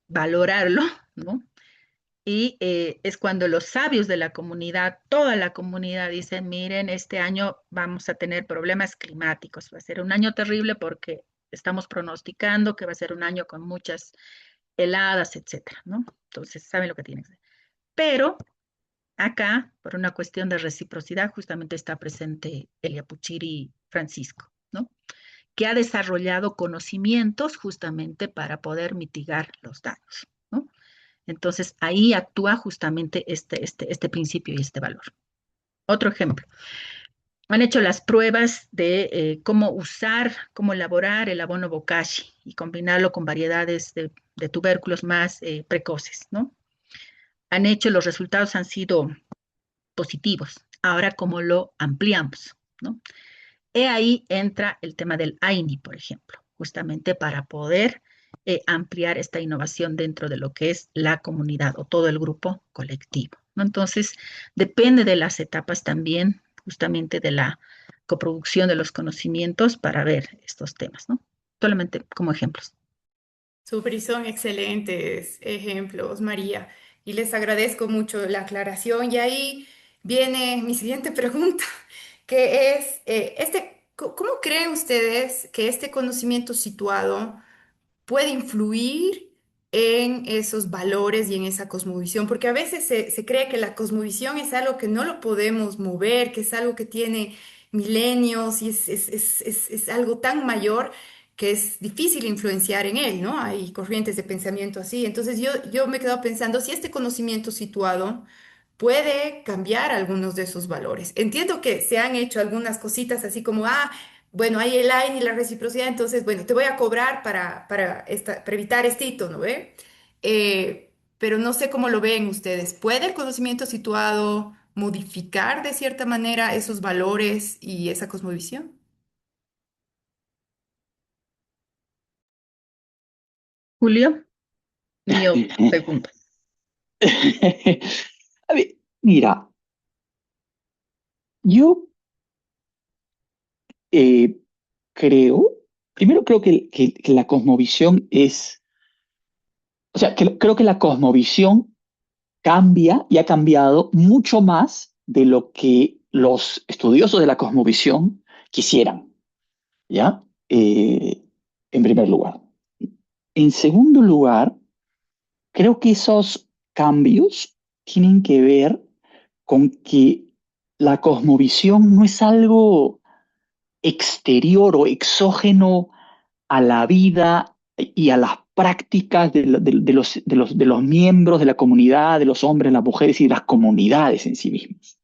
valorarlo, ¿no? Y es cuando los sabios de la comunidad, toda la comunidad dicen, miren, este año vamos a tener problemas climáticos, va a ser un año terrible porque estamos pronosticando que va a ser un año con muchas heladas, etcétera, ¿no? Entonces, saben lo que tienen que hacer. Pero acá, por una cuestión de reciprocidad, justamente está presente el Yapuchiri Francisco, ¿no? Que ha desarrollado conocimientos justamente para poder mitigar los daños, ¿no? Entonces, ahí actúa justamente este principio y este valor. Otro ejemplo. Han hecho las pruebas de cómo usar, cómo elaborar el abono bokashi y combinarlo con variedades de tubérculos más precoces, ¿no? Han hecho, los resultados han sido positivos. Ahora, ¿cómo lo ampliamos? ¿No? Y ahí entra el tema del AINI, por ejemplo, justamente para poder ampliar esta innovación dentro de lo que es la comunidad o todo el grupo colectivo, ¿no? Entonces, depende de las etapas también, justamente de la coproducción de los conocimientos para ver estos temas, ¿no? Solamente como ejemplos. Súper, y son excelentes ejemplos, María. Y les agradezco mucho la aclaración. Y ahí viene mi siguiente pregunta, que es, ¿cómo creen ustedes que este conocimiento situado puede influir en esos valores y en esa cosmovisión? Porque a veces se cree que la cosmovisión es algo que no lo podemos mover, que es algo que tiene milenios y es algo tan mayor que es difícil influenciar en él, ¿no? Hay corrientes de pensamiento así. Entonces yo me he quedado pensando si este conocimiento situado puede cambiar algunos de esos valores. Entiendo que se han hecho algunas cositas así como, bueno, hay el line y la reciprocidad, entonces, bueno, te voy a cobrar para evitar este hito, ¿no ve? Pero no sé cómo lo ven ustedes. ¿Puede el conocimiento situado modificar de cierta manera esos valores y esa cosmovisión? Julio, mío, pregunta. A ver, mira, yo eh, creo, primero creo que la cosmovisión es, o sea, creo que la cosmovisión cambia y ha cambiado mucho más de lo que los estudiosos de la cosmovisión quisieran, ¿ya? En primer lugar. En segundo lugar, creo que esos cambios tienen que ver con que la cosmovisión no es algo exterior o exógeno a la vida y a las prácticas de los miembros de la comunidad, de los hombres, las mujeres y de las comunidades en sí mismas.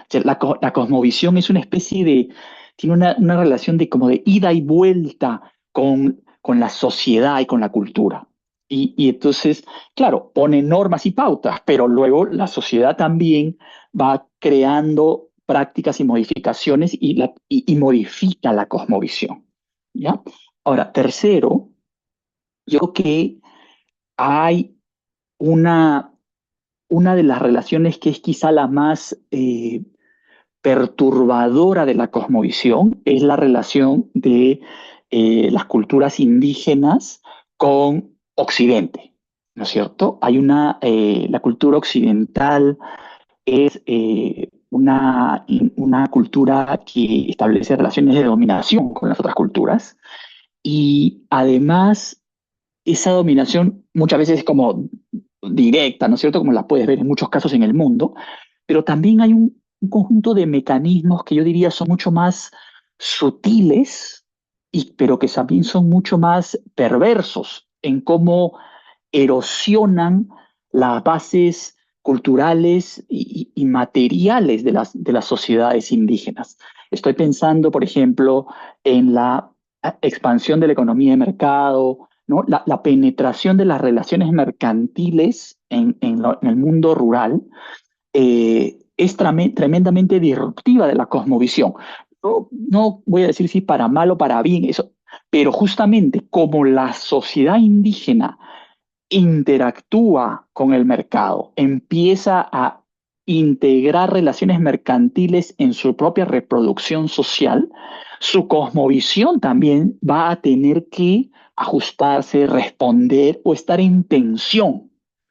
O sea, la cosmovisión es una especie de, tiene una relación de como de ida y vuelta con la sociedad y con la cultura. Y entonces, claro, pone normas y pautas, pero luego la sociedad también va creando prácticas y modificaciones y modifica la cosmovisión, ¿ya? Ahora, tercero, yo creo que hay una, una de las relaciones que es quizá la más perturbadora de la cosmovisión, es la relación de las culturas indígenas con Occidente, ¿no es cierto? La cultura occidental es una cultura que establece relaciones de dominación con las otras culturas y además esa dominación muchas veces es como directa, ¿no es cierto? Como la puedes ver en muchos casos en el mundo, pero también hay un conjunto de mecanismos que yo diría son mucho más sutiles, pero que también son mucho más perversos en cómo erosionan las bases culturales y materiales de las sociedades indígenas. Estoy pensando, por ejemplo, en la expansión de la economía de mercado, ¿no? La penetración de las relaciones mercantiles en el mundo rural es tremendamente disruptiva de la cosmovisión. No voy a decir si para mal o para bien, eso, pero justamente como la sociedad indígena interactúa con el mercado, empieza a integrar relaciones mercantiles en su propia reproducción social, su cosmovisión también va a tener que ajustarse, responder o estar en tensión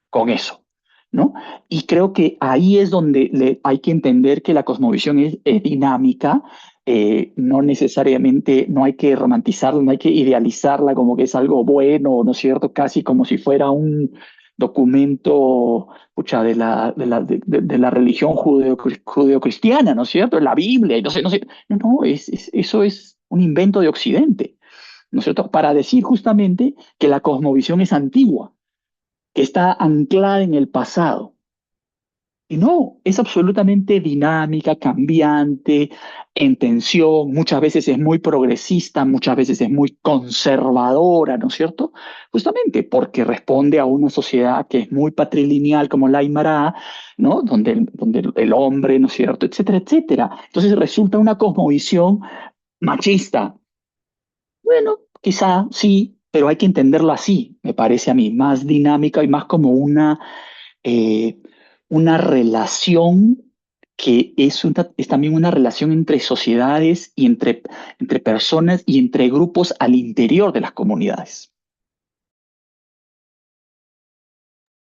con eso, ¿no? Y creo que ahí es donde hay que entender que la cosmovisión es dinámica, no necesariamente, no hay que romantizarla, no hay que idealizarla como que es algo bueno, ¿no es cierto? Casi como si fuera un documento, pucha, de la religión judeocristiana, ¿no es cierto? La Biblia, y no sé, no sé. No, no, eso es un invento de Occidente, ¿no es cierto? Para decir justamente que la cosmovisión es antigua, que está anclada en el pasado. Y no, es absolutamente dinámica, cambiante, en tensión, muchas veces es muy progresista, muchas veces es muy conservadora, ¿no es cierto? Justamente porque responde a una sociedad que es muy patrilineal como la Aymara, ¿no? Donde el hombre, ¿no es cierto? Etcétera, etcétera. Entonces resulta una cosmovisión machista. Bueno, quizá sí, pero hay que entenderlo así, me parece a mí, más dinámica y más como eh, una relación que es también una relación entre sociedades y entre personas y entre grupos al interior de las comunidades.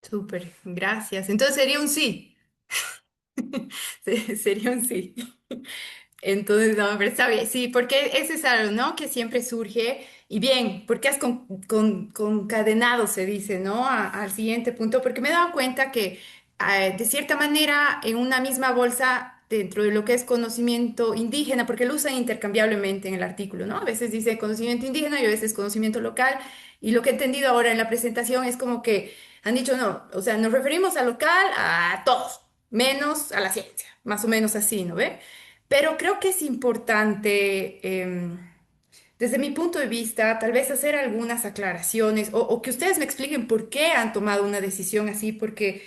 Súper, gracias. Entonces sería un sí. Sería un sí. Entonces, no, pero está bien, sí, porque ese es algo, ¿no? Que siempre surge. Y bien, porque has concadenado, se dice, ¿no? Al siguiente punto, porque me he dado cuenta que, de cierta manera, en una misma bolsa, dentro de lo que es conocimiento indígena, porque lo usan intercambiablemente en el artículo, ¿no? A veces dice conocimiento indígena y a veces conocimiento local. Y lo que he entendido ahora en la presentación es como que han dicho, no, o sea, nos referimos a local a todos, menos a la ciencia, más o menos así, ¿no ve? Pero creo que es importante, desde mi punto de vista, tal vez hacer algunas aclaraciones o que ustedes me expliquen por qué han tomado una decisión así, porque,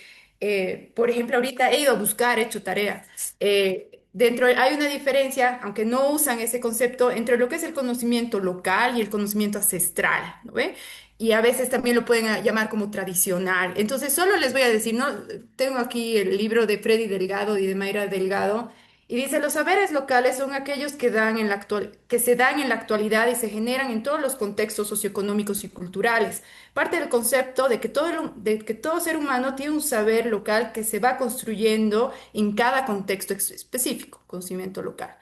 por ejemplo, ahorita he ido a buscar, he hecho tarea. Hay una diferencia, aunque no usan ese concepto, entre lo que es el conocimiento local y el conocimiento ancestral, ¿no ve? Y a veces también lo pueden llamar como tradicional. Entonces, solo les voy a decir, ¿no? Tengo aquí el libro de Freddy Delgado y de Mayra Delgado. Y dice, los saberes locales son aquellos que se dan en la actualidad y se generan en todos los contextos socioeconómicos y culturales. Parte del concepto de que de que todo ser humano tiene un saber local que se va construyendo en cada contexto específico, conocimiento local.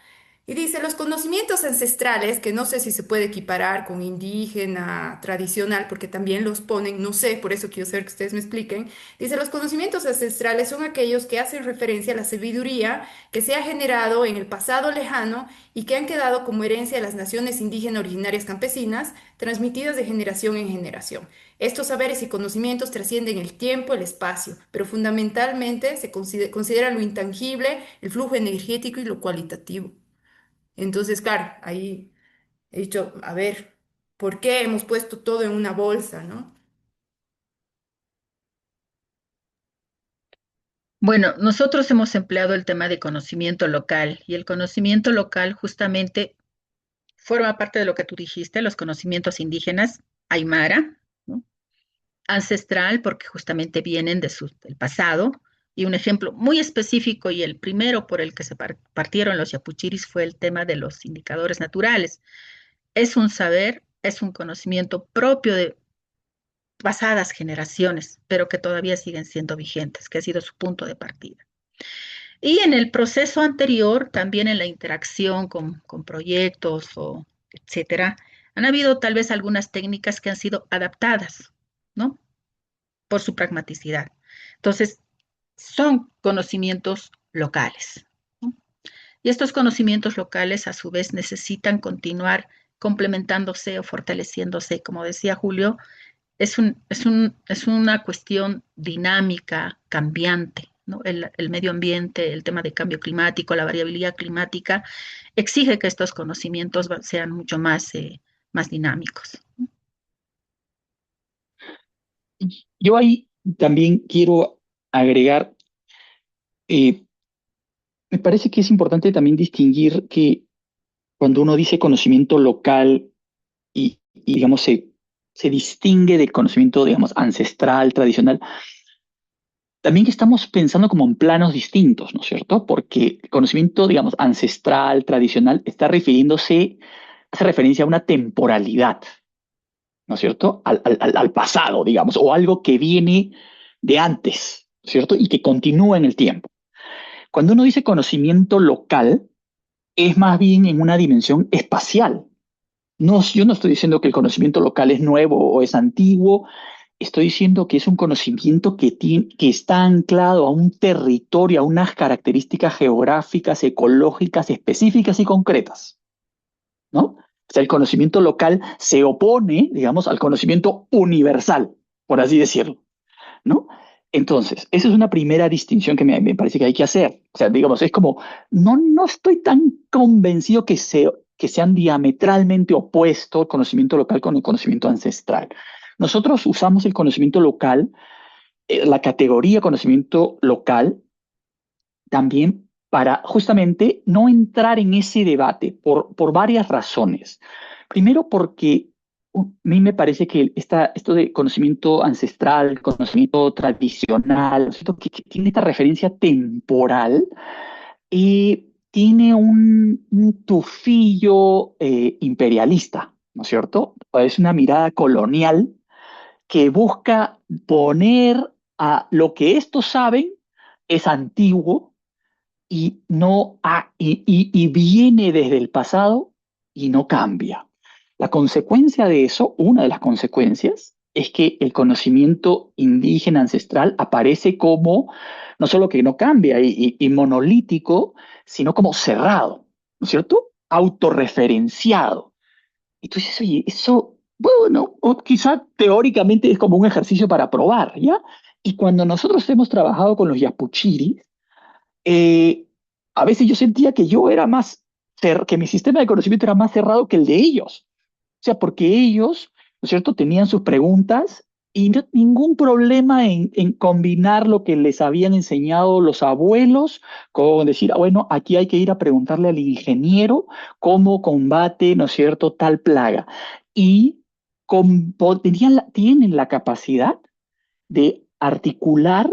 Y dice, los conocimientos ancestrales, que no sé si se puede equiparar con indígena, tradicional, porque también los ponen, no sé, por eso quiero saber que ustedes me expliquen. Dice, los conocimientos ancestrales son aquellos que hacen referencia a la sabiduría que se ha generado en el pasado lejano y que han quedado como herencia de las naciones indígenas originarias campesinas, transmitidas de generación en generación. Estos saberes y conocimientos trascienden el tiempo, el espacio, pero fundamentalmente se considera lo intangible, el flujo energético y lo cualitativo. Entonces, claro, ahí he dicho, a ver, ¿por qué hemos puesto todo en una bolsa, no? Bueno, nosotros hemos empleado el tema de conocimiento local y el conocimiento local justamente forma parte de lo que tú dijiste, los conocimientos indígenas, aymara, ¿no? Ancestral, porque justamente vienen del pasado. Y un ejemplo muy específico y el primero por el que se partieron los yapuchiris fue el tema de los indicadores naturales. Es un saber, es un conocimiento propio de pasadas generaciones, pero que todavía siguen siendo vigentes, que ha sido su punto de partida. Y en el proceso anterior, también en la interacción con proyectos o etcétera, han habido tal vez algunas técnicas que han sido adaptadas, ¿no? Por su pragmaticidad. Entonces, son conocimientos locales, ¿no? Y estos conocimientos locales, a su vez, necesitan continuar complementándose o fortaleciéndose. Como decía Julio, es una cuestión dinámica, cambiante, ¿no? El medio ambiente, el tema de cambio climático, la variabilidad climática, exige que estos conocimientos sean mucho más más dinámicos. Yo ahí también quiero agregar, eh, me parece que es importante también distinguir que cuando uno dice conocimiento local y digamos, se distingue del conocimiento, digamos, ancestral, tradicional, también que estamos pensando como en planos distintos, ¿no es cierto? Porque el conocimiento, digamos, ancestral, tradicional, está refiriéndose, hace referencia a una temporalidad, ¿no es cierto? Al pasado, digamos, o algo que viene de antes, ¿cierto? Y que continúa en el tiempo. Cuando uno dice conocimiento local, es más bien en una dimensión espacial. No, yo no estoy diciendo que el conocimiento local es nuevo o es antiguo, estoy diciendo que es un conocimiento que está anclado a un territorio, a unas características geográficas, ecológicas, específicas y concretas, ¿no? O sea, el conocimiento local se opone, digamos, al conocimiento universal, por así decirlo, ¿no? Entonces, esa es una primera distinción que me parece que hay que hacer. O sea, digamos, es como, no estoy tan convencido que sean diametralmente opuestos el conocimiento local con el conocimiento ancestral. Nosotros usamos el conocimiento local, la categoría conocimiento local, también para justamente no entrar en ese debate por varias razones. Primero, porque a mí me parece que esto de conocimiento ancestral, conocimiento tradicional, ¿cierto? Que tiene esta referencia temporal, tiene un tufillo imperialista, ¿no es cierto? Es una mirada colonial que busca poner a lo que estos saben es antiguo y, no y viene desde el pasado y no cambia. La consecuencia de eso, una de las consecuencias, es que el conocimiento indígena ancestral aparece como no solo que no cambia y monolítico, sino como cerrado, ¿no es cierto? Autorreferenciado. Y tú dices, oye, eso, bueno, o quizá teóricamente es como un ejercicio para probar, ¿ya? Y cuando nosotros hemos trabajado con los yapuchiris, eh, a veces yo sentía que yo era que mi sistema de conocimiento era más cerrado que el de ellos. O sea, porque ellos, ¿no es cierto?, tenían sus preguntas y ningún problema en combinar lo que les habían enseñado los abuelos con decir, bueno, aquí hay que ir a preguntarle al ingeniero cómo combate, ¿no es cierto?, tal plaga. Y tienen la capacidad de articular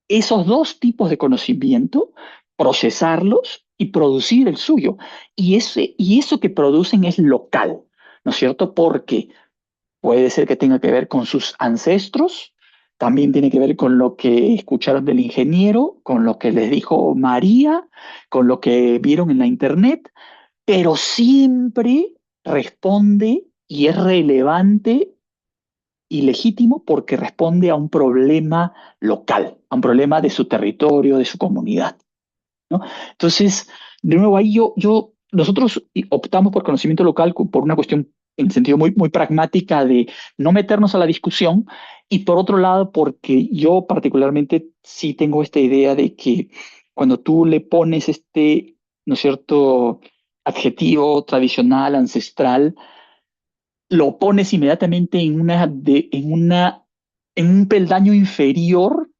esos dos tipos de conocimiento, procesarlos y producir el suyo. Y eso que producen es local, ¿no es cierto? Porque puede ser que tenga que ver con sus ancestros, también tiene que ver con lo que escucharon del ingeniero, con lo que les dijo María, con lo que vieron en la internet, pero siempre responde y es relevante y legítimo porque responde a un problema local, a un problema de su territorio, de su comunidad, ¿no? Entonces, de nuevo, ahí nosotros optamos por conocimiento local por una cuestión en sentido muy pragmática de no meternos a la discusión y por otro lado porque yo particularmente sí tengo esta idea de que cuando tú le pones ¿no es cierto?, adjetivo tradicional, ancestral, lo pones inmediatamente en un peldaño inferior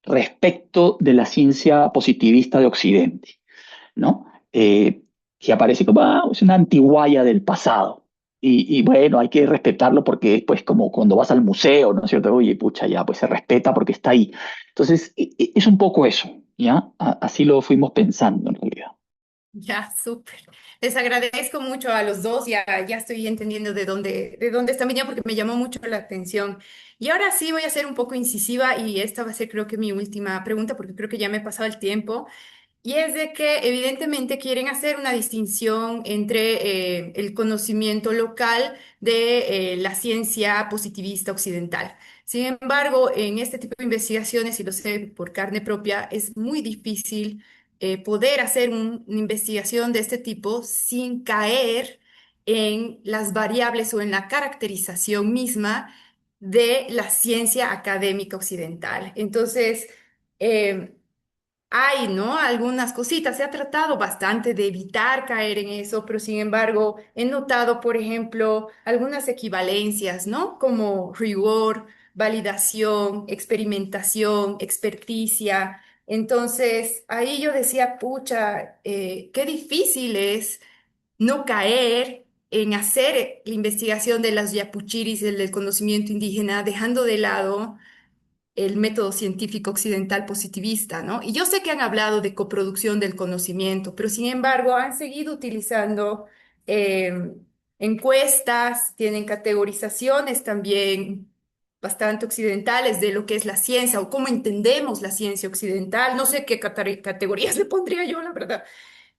respecto de la ciencia positivista de Occidente, ¿no? Que aparece como es una antiguaya del pasado. Y bueno, hay que respetarlo porque pues como cuando vas al museo, ¿no es cierto? Oye, pucha, ya, pues se respeta porque está ahí. Entonces, es un poco eso, ¿ya? Así lo fuimos pensando en realidad. Ya, súper. Les agradezco mucho a los dos, ya estoy entendiendo de dónde están viniendo porque me llamó mucho la atención. Y ahora sí voy a ser un poco incisiva y esta va a ser creo que mi última pregunta porque creo que ya me he pasado el tiempo. Y es de que evidentemente quieren hacer una distinción entre el conocimiento local de la ciencia positivista occidental. Sin embargo, en este tipo de investigaciones, y lo sé por carne propia, es muy difícil poder hacer una investigación de este tipo sin caer en las variables o en la caracterización misma de la ciencia académica occidental. Entonces, eh, hay, ¿no? Algunas cositas. Se ha tratado bastante de evitar caer en eso, pero sin embargo, he notado, por ejemplo, algunas equivalencias, ¿no? Como rigor, validación, experimentación, experticia. Entonces, ahí yo decía, pucha, qué difícil es no caer en hacer la investigación de las yapuchiris, del conocimiento indígena, dejando de lado el método científico occidental positivista, ¿no? Y yo sé que han hablado de coproducción del conocimiento, pero sin embargo han seguido utilizando eh, encuestas, tienen categorizaciones también bastante occidentales de lo que es la ciencia o cómo entendemos la ciencia occidental. No sé qué categorías le pondría yo, la verdad.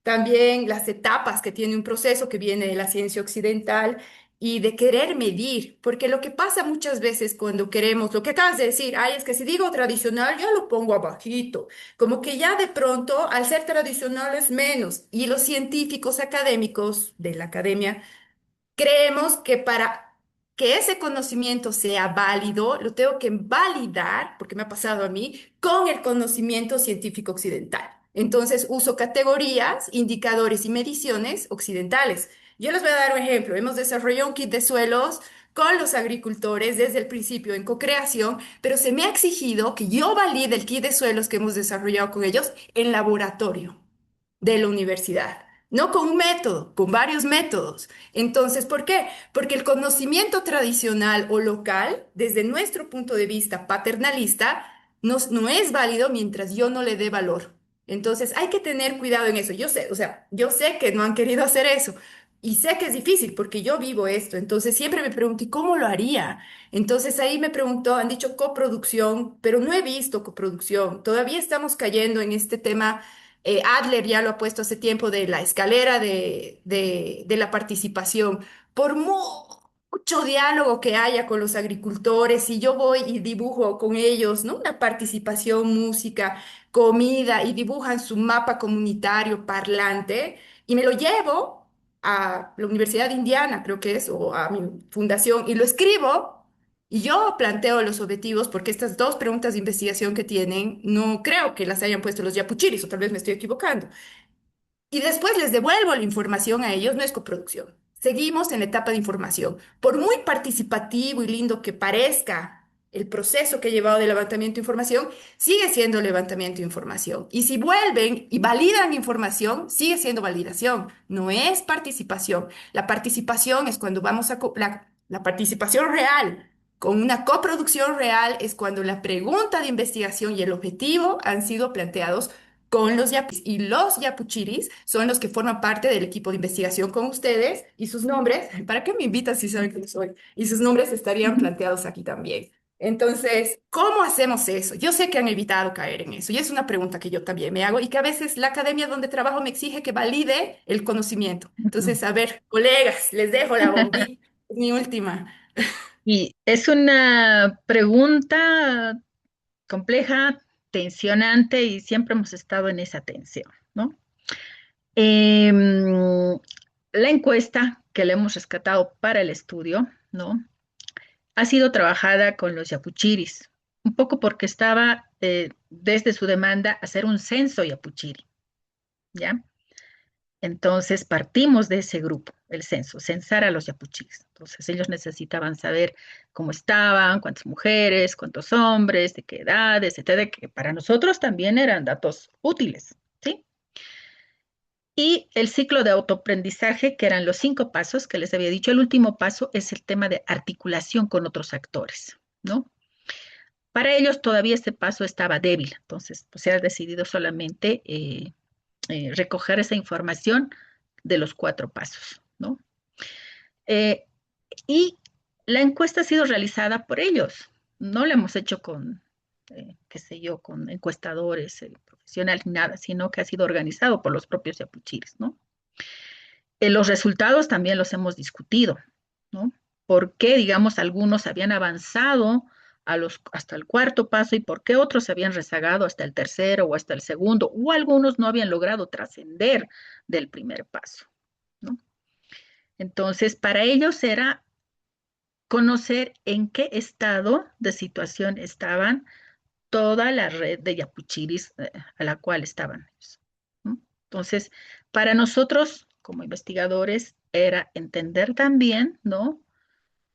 También las etapas que tiene un proceso que viene de la ciencia occidental y de querer medir, porque lo que pasa muchas veces cuando queremos, lo que acabas de decir, ay, es que si digo tradicional, yo lo pongo abajito, como que ya de pronto al ser tradicional es menos, y los científicos académicos de la academia creemos que para que ese conocimiento sea válido, lo tengo que validar, porque me ha pasado a mí, con el conocimiento científico occidental. Entonces uso categorías, indicadores y mediciones occidentales. Yo les voy a dar un ejemplo. Hemos desarrollado un kit de suelos con los agricultores desde el principio en co-creación, pero se me ha exigido que yo valide el kit de suelos que hemos desarrollado con ellos en laboratorio de la universidad. No con un método, con varios métodos. Entonces, ¿por qué? Porque el conocimiento tradicional o local, desde nuestro punto de vista paternalista, no es válido mientras yo no le dé valor. Entonces, hay que tener cuidado en eso. Yo sé, o sea, yo sé que no han querido hacer eso. Y sé que es difícil porque yo vivo esto. Entonces, siempre me pregunto, ¿y cómo lo haría? Entonces, ahí me preguntó, han dicho coproducción, pero no he visto coproducción. Todavía estamos cayendo en este tema. Adler ya lo ha puesto hace tiempo de la escalera de la participación. Por mucho diálogo que haya con los agricultores, y yo voy y dibujo con ellos, ¿no? Una participación, música, comida, y dibujan su mapa comunitario parlante, y me lo llevo a la Universidad de Indiana, creo que es, o a mi fundación, y lo escribo. Y yo planteo los objetivos porque estas dos preguntas de investigación que tienen, no creo que las hayan puesto los yapuchiris, o tal vez me estoy equivocando. Y después les devuelvo la información a ellos, no es coproducción. Seguimos en la etapa de información. Por muy participativo y lindo que parezca el proceso que he llevado de levantamiento de información, sigue siendo levantamiento de información. Y si vuelven y validan información, sigue siendo validación, no es participación. La participación es cuando vamos a... la participación real con una coproducción real es cuando la pregunta de investigación y el objetivo han sido planteados con los yapuchiris. Y los yapuchiris son los que forman parte del equipo de investigación con ustedes y sus nombres, ¿para qué me invitan si saben que lo soy? Y sus nombres estarían planteados aquí también. Entonces, ¿cómo hacemos eso? Yo sé que han evitado caer en eso y es una pregunta que yo también me hago y que a veces la academia donde trabajo me exige que valide el conocimiento. Entonces, a ver, colegas, les dejo la bombilla, es mi última. Y es una pregunta compleja, tensionante y siempre hemos estado en esa tensión, ¿no? La encuesta que le hemos rescatado para el estudio, ¿no? Ha sido trabajada con los yapuchiris, un poco porque estaba desde su demanda hacer un censo yapuchiri, ¿ya? Entonces partimos de ese grupo, el censo, censar a los yapuchis. Entonces ellos necesitaban saber cómo estaban, cuántas mujeres, cuántos hombres, de qué edades, etcétera, que para nosotros también eran datos útiles, ¿sí? Y el ciclo de autoaprendizaje, que eran los 5 pasos que les había dicho. El último paso es el tema de articulación con otros actores, ¿no? Para ellos todavía este paso estaba débil, entonces pues, se ha decidido solamente recoger esa información de los 4 pasos, ¿no? Eh, y la encuesta ha sido realizada por ellos, no la hemos hecho con, qué sé yo, con encuestadores profesionales, nada, sino que ha sido organizado por los propios yapuchiris, ¿no? Los resultados también los hemos discutido, ¿no? ¿Por qué, digamos, algunos habían avanzado hasta el 4 paso y por qué otros se habían rezagado hasta el tercero o hasta el segundo, o algunos no habían logrado trascender del primer paso, ¿no? Entonces, para ellos era conocer en qué estado de situación estaban toda la red de yapuchiris a la cual estaban ellos, ¿no? Entonces, para nosotros, como investigadores, era entender también, ¿no?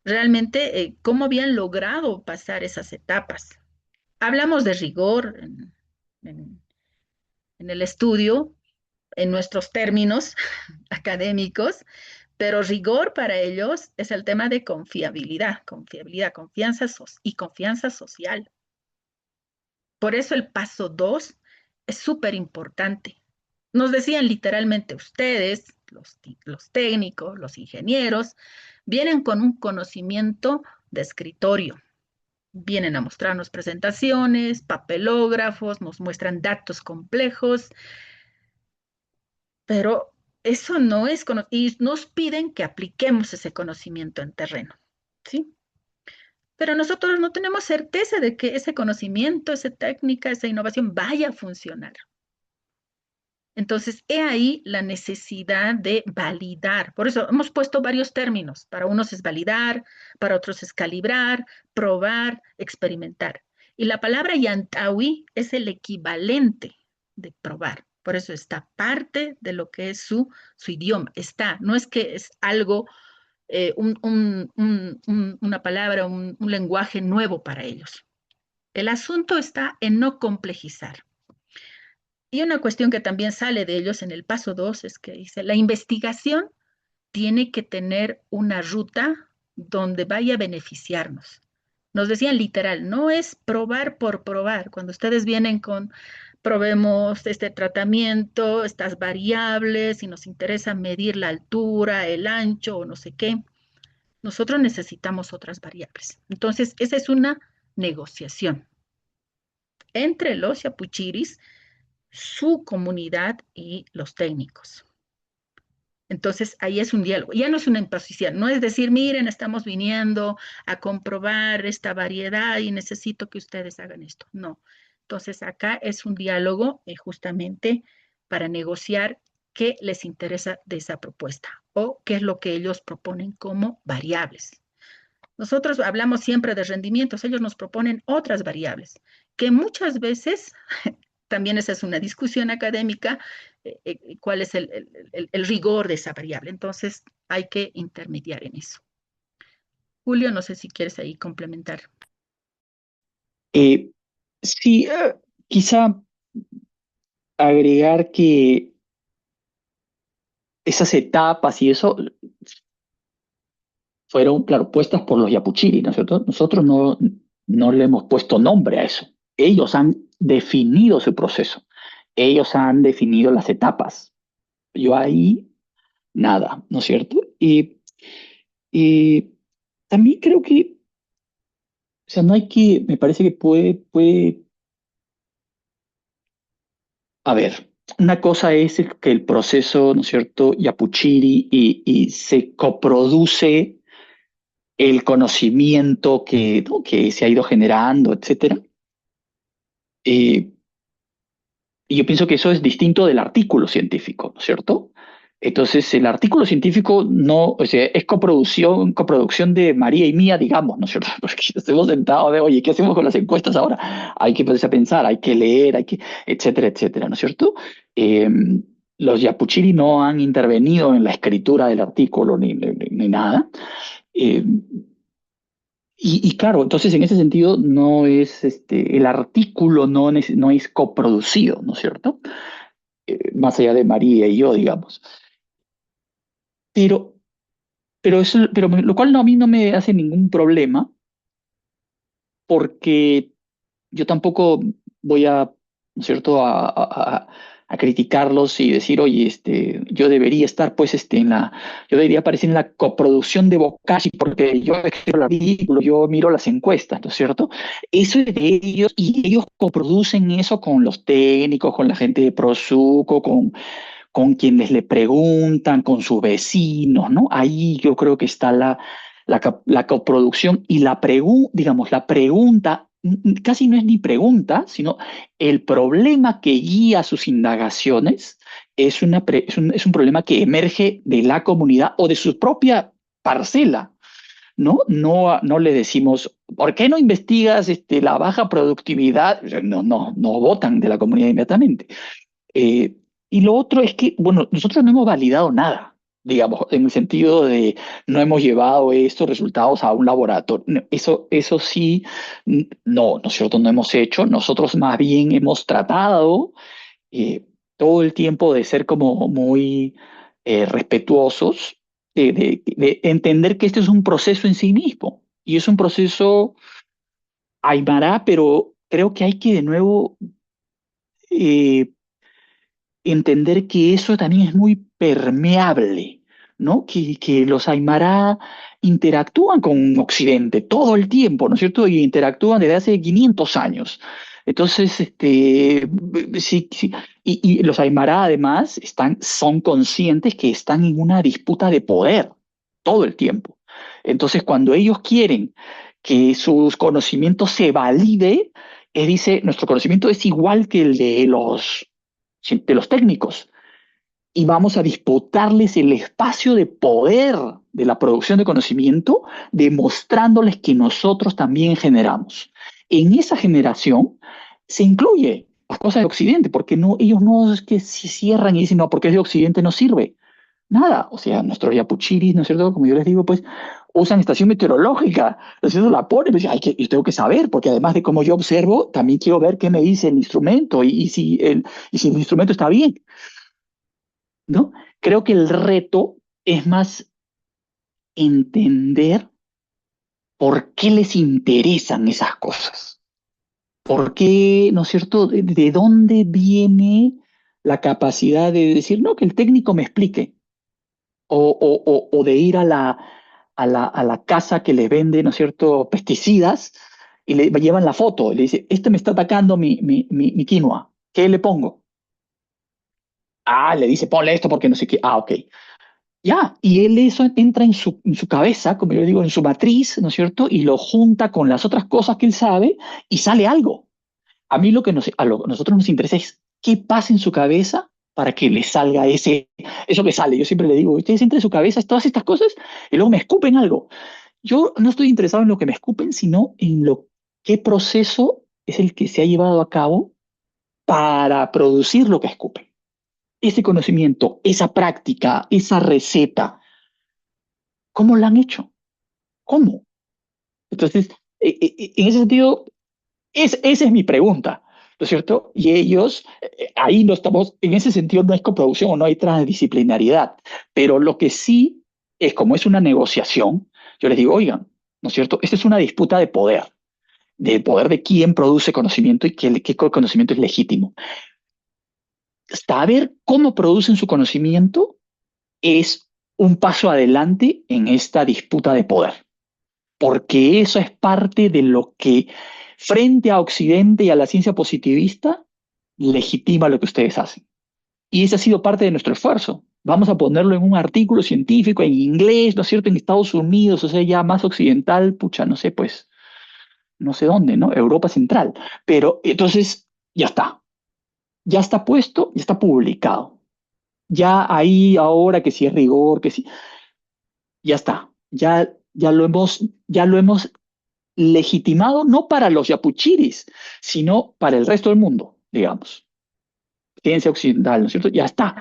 Realmente cómo habían logrado pasar esas etapas. Hablamos de rigor en- en el estudio, en nuestros términos académicos, pero rigor para ellos es el tema de confiabilidad, y confianza social. Por eso el paso 2 es súper importante. Nos decían literalmente ustedes, los técnicos, los ingenieros, vienen con un conocimiento de escritorio. Vienen a mostrarnos presentaciones, papelógrafos, nos muestran datos complejos, pero eso no es y nos piden que apliquemos ese conocimiento en terreno, ¿sí? Pero nosotros no tenemos certeza de que ese conocimiento, esa técnica, esa innovación vaya a funcionar. Entonces, he ahí la necesidad de validar. Por eso hemos puesto varios términos. Para unos es validar, para otros es calibrar, probar, experimentar. Y la palabra yantawi es el equivalente de probar. Por eso está parte de lo que es su idioma. Está, no es que es algo, una palabra, un lenguaje nuevo para ellos. El asunto está en no complejizar. Y una cuestión que también sale de ellos en el paso 2 es que dice, la investigación tiene que tener una ruta donde vaya a beneficiarnos. Nos decían literal, no es probar por probar. Cuando ustedes vienen con, probemos este tratamiento, estas variables, y nos interesa medir la altura, el ancho o no sé qué, nosotros necesitamos otras variables. Entonces, esa es una negociación entre los yapuchiris, su comunidad y los técnicos. Entonces, ahí es un diálogo. Ya no es una imposición, no es decir, miren, estamos viniendo a comprobar esta variedad y necesito que ustedes hagan esto. No. Entonces, acá es un diálogo justamente para negociar qué les interesa de esa propuesta o qué es lo que ellos proponen como variables. Nosotros hablamos siempre de rendimientos, ellos nos proponen otras variables que muchas veces también esa es una discusión académica, cuál es el rigor de esa variable. Entonces, hay que intermediar en eso. Julio, no sé si quieres ahí complementar. Eh, sí, quizá agregar que esas etapas y eso fueron, claro, puestas por los yapuchiri, ¿no es cierto? Nosotros no le hemos puesto nombre a eso. Ellos han definido su proceso. Ellos han definido las etapas. Yo ahí, nada, ¿no es cierto? Y también creo que, o sea, no hay que, me parece que puede, a ver, una cosa es que el proceso, ¿no es cierto?, yapuchiri y se coproduce el conocimiento que, ¿no?, que se ha ido generando, etcétera. Eh, y yo pienso que eso es distinto del artículo científico, ¿no es cierto? Entonces, el artículo científico no, o sea, es coproducción de María y mía, digamos, ¿no es cierto? Porque nos hemos sentado de, oye, ¿qué hacemos con las encuestas ahora? Hay que ponerse a pensar, hay que leer, etcétera, etcétera, ¿no es cierto? Eh, los yapuchiri no han intervenido en la escritura del artículo ni nada. Eh, y claro, entonces en ese sentido no es, el artículo no es coproducido, ¿no es cierto? Más allá de María y yo, digamos. Pero, lo cual a mí no me hace ningún problema, porque yo tampoco voy a, ¿no es cierto?, a criticarlos y decir, oye, yo debería estar, pues, yo debería aparecer en la coproducción de Boccacci, porque yo escribo el artículo, yo miro las encuestas, ¿no es cierto? Eso es de ellos, y ellos coproducen eso con los técnicos, con la gente de Prosuco, con quienes le preguntan, con sus vecinos, ¿no? Ahí yo creo que está la coproducción y digamos, la pregunta casi no es ni pregunta, sino el problema que guía sus indagaciones es un problema que emerge de la comunidad o de su propia parcela, ¿no? No le decimos, ¿por qué no investigas la baja productividad? No votan de la comunidad inmediatamente. Eh, y lo otro es que, bueno, nosotros no hemos validado nada, digamos, en el sentido de no hemos llevado estos resultados a un laboratorio. No, eso sí, no, ¿no es cierto? No hemos hecho. Nosotros más bien hemos tratado todo el tiempo de ser como muy respetuosos, de entender que este es un proceso en sí mismo y es un proceso aymara, pero creo que hay que de nuevo eh, entender que eso también es muy permeable, ¿no? Que los aymara interactúan con Occidente todo el tiempo, ¿no es cierto? Y interactúan desde hace 500 años. Entonces, sí, sí. Y los aymara además son conscientes que están en una disputa de poder todo el tiempo. Entonces, cuando ellos quieren que sus conocimientos se valide, dice, nuestro conocimiento es igual que el de los técnicos y vamos a disputarles el espacio de poder de la producción de conocimiento, demostrándoles que nosotros también generamos. En esa generación se incluye las cosas de Occidente, porque no, ellos no es que se cierran y dicen, no, porque es de Occidente no sirve. Nada, o sea, nuestros yapuchiris, ¿no es cierto? Como yo les digo, pues usan estación meteorológica, ¿no es cierto? La ponen, pues, yo tengo que saber, porque además de cómo yo observo, también quiero ver qué me dice el instrumento y si el instrumento está bien, ¿no? Creo que el reto es más entender por qué les interesan esas cosas, por qué, ¿no es cierto?, de dónde viene la capacidad de decir, no, que el técnico me explique, o de ir a la casa que le vende, ¿no es cierto?, pesticidas y le llevan la foto, y le dice, este me está atacando mi quinoa, ¿qué le pongo? Ah, le dice, ponle esto porque no sé qué. Ah, ok. Ya, y él eso entra en su cabeza, como yo digo, en su matriz, ¿no es cierto? Y lo junta con las otras cosas que él sabe y sale algo. A mí lo que a nosotros nos interesa es qué pasa en su cabeza para que le salga eso que sale. Yo siempre le digo, ustedes entra en su cabeza todas estas cosas y luego me escupen algo. Yo no estoy interesado en lo que me escupen, sino en qué proceso es el que se ha llevado a cabo para producir lo que escupen. Ese conocimiento, esa práctica, esa receta, ¿cómo la han hecho? ¿Cómo? Entonces, en ese sentido, esa es mi pregunta, ¿no es cierto? Y ellos, ahí no estamos, en ese sentido no hay coproducción o no hay transdisciplinariedad, pero lo que sí es, como es una negociación, yo les digo, oigan, ¿no es cierto? Esta es una disputa de poder de quién produce conocimiento y qué conocimiento es legítimo. Saber cómo producen su conocimiento es un paso adelante en esta disputa de poder, porque eso es parte de lo que frente a Occidente y a la ciencia positivista legitima lo que ustedes hacen. Y ese ha sido parte de nuestro esfuerzo. Vamos a ponerlo en un artículo científico en inglés, ¿no es cierto? En Estados Unidos, o sea, ya más occidental, pucha, no sé, pues, no sé dónde, ¿no? Europa Central. Pero entonces, ya está puesto, ya está publicado. Ya ahí ahora que si es rigor, que si, ya está. Ya lo hemos legitimado no para los yapuchiris, sino para el resto del mundo, digamos. Ciencia occidental, ¿no es cierto? Ya está.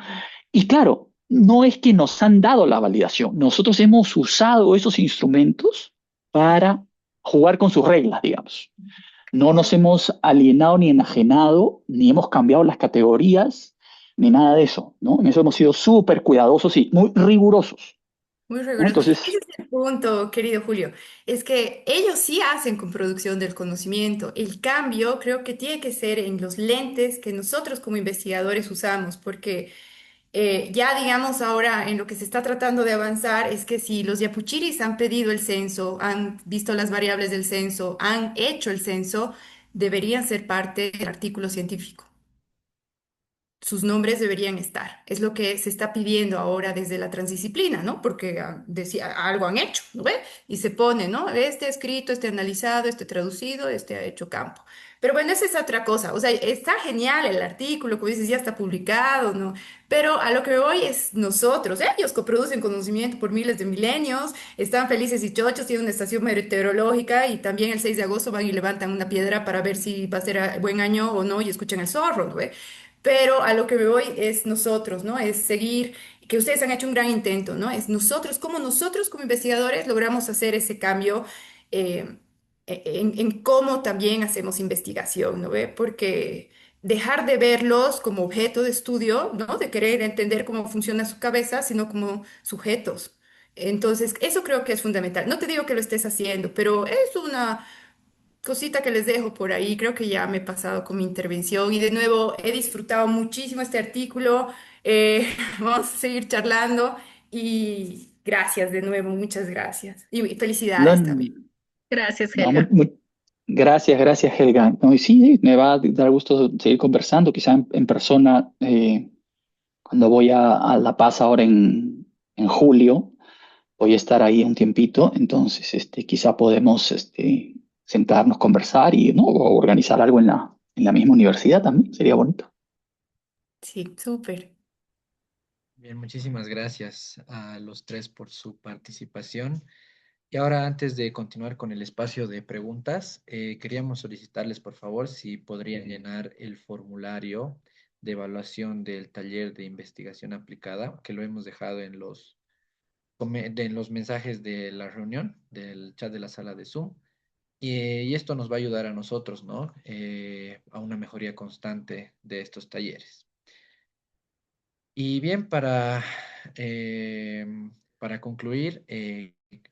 Y claro, no es que nos han dado la validación, nosotros hemos usado esos instrumentos para jugar con sus reglas, digamos. No nos hemos alienado ni enajenado, ni hemos cambiado las categorías, ni nada de eso, ¿no? En eso hemos sido súper cuidadosos y muy rigurosos, Muy ¿no? riguroso. Entonces, Ese es el punto, querido Julio. Es que ellos sí hacen con producción del conocimiento. El cambio creo que tiene que ser en los lentes que nosotros como investigadores usamos, porque ya digamos ahora en lo que se está tratando de avanzar es que si los yapuchiris han pedido el censo, han visto las variables del censo, han hecho el censo, deberían ser parte del artículo científico. Sus nombres deberían estar. Es lo que se está pidiendo ahora desde la transdisciplina, ¿no? Porque algo han hecho, ¿no ve? Y se pone, ¿no? Este escrito, este analizado, este traducido, este ha hecho campo. Pero bueno, esa es otra cosa. O sea, está genial el artículo, como dices, ya está publicado, ¿no? Pero a lo que voy es nosotros. Ellos coproducen conocimiento por miles de milenios, están felices y chochos, tienen una estación meteorológica y también el 6 de agosto van y levantan una piedra para ver si va a ser buen año o no y escuchan el zorro, ¿no? Pero a lo que me voy es nosotros, ¿no? Es seguir, que ustedes han hecho un gran intento, ¿no? Es nosotros como investigadores logramos hacer ese cambio eh, en cómo también hacemos investigación, ¿no ve? Porque dejar de verlos como objeto de estudio, ¿no? De querer entender cómo funciona su cabeza, sino como sujetos. Entonces, eso creo que es fundamental. No te digo que lo estés haciendo, pero es una cosita que les dejo por ahí. Creo que ya me he pasado con mi intervención y de nuevo he disfrutado muchísimo este artículo. Vamos a seguir charlando y gracias de nuevo, muchas gracias. Y No, felicidades también. Gracias, no, Helga. gracias, gracias, Helga. No, y sí, me va a dar gusto seguir conversando, quizá en persona, cuando voy a La Paz ahora en julio. Voy a estar ahí un tiempito, entonces quizá podemos sentarnos, conversar y ¿no? o organizar algo en la misma universidad también, sería bonito. Sí, súper. Bien, muchísimas gracias a los tres por su participación. Y ahora, antes de continuar con el espacio de preguntas, queríamos solicitarles, por favor, si podrían llenar el formulario de evaluación del taller de investigación aplicada, que lo hemos dejado en en los mensajes de la reunión, del chat de la sala de Zoom. Y esto nos va a ayudar a nosotros, ¿no? A una mejoría constante de estos talleres. Y bien, eh, para concluir,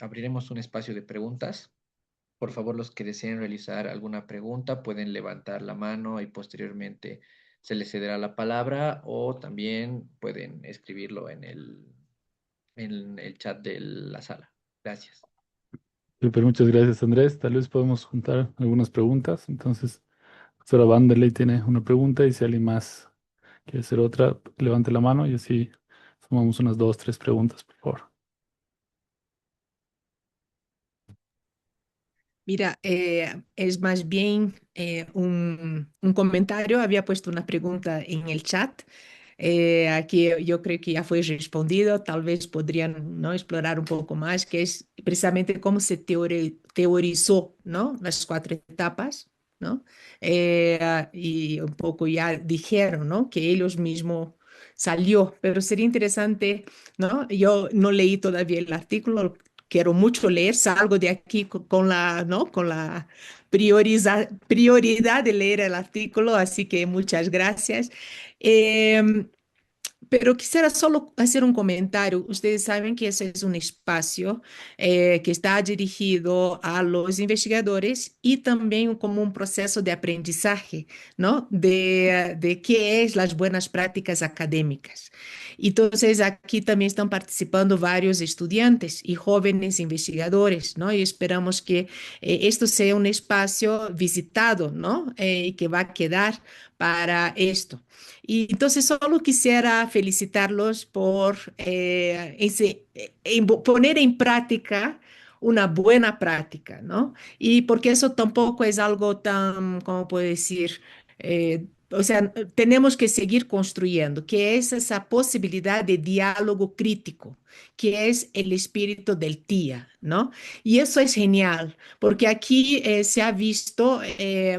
abriremos un espacio de preguntas. Por favor, los que deseen realizar alguna pregunta pueden levantar la mano y posteriormente se les cederá la palabra o también pueden escribirlo en el chat de la sala. Gracias. Súper, muchas gracias, Andrés. Tal vez podemos juntar algunas preguntas. Entonces, Sora Vanderlei tiene una pregunta y si alguien más quiere hacer otra, levante la mano y así sumamos unas dos, tres preguntas, por favor. Mira, es más bien un comentario. Había puesto una pregunta en el chat. Aquí yo creo que ya fue respondido. Tal vez podrían, ¿no? explorar un poco más, que es precisamente cómo se teorizó, ¿no? las cuatro etapas, ¿no? Y un poco ya dijeron, ¿no? que ellos mismos salió, pero sería interesante, ¿no? Yo no leí todavía el artículo, quiero mucho leer, salgo de aquí con la, ¿no? con la prioridad de leer el artículo, así que muchas gracias. Em, pero quisiera solo hacer un comentario. Ustedes saben que ese es un espacio que está dirigido a los investigadores y también como un proceso de aprendizaje, ¿no? De qué es las buenas prácticas académicas. Entonces, aquí también están participando varios estudiantes y jóvenes investigadores, ¿no? Y esperamos que esto sea un espacio visitado, ¿no? Y que va a quedar para esto. Y entonces solo quisiera felicitarlos por poner en práctica una buena práctica, ¿no? Y porque eso tampoco es algo tan, ¿cómo puedo decir? O sea, tenemos que seguir construyendo, que es esa posibilidad de diálogo crítico, que es el espíritu del TIA, ¿no? Y eso es genial, porque aquí se ha visto,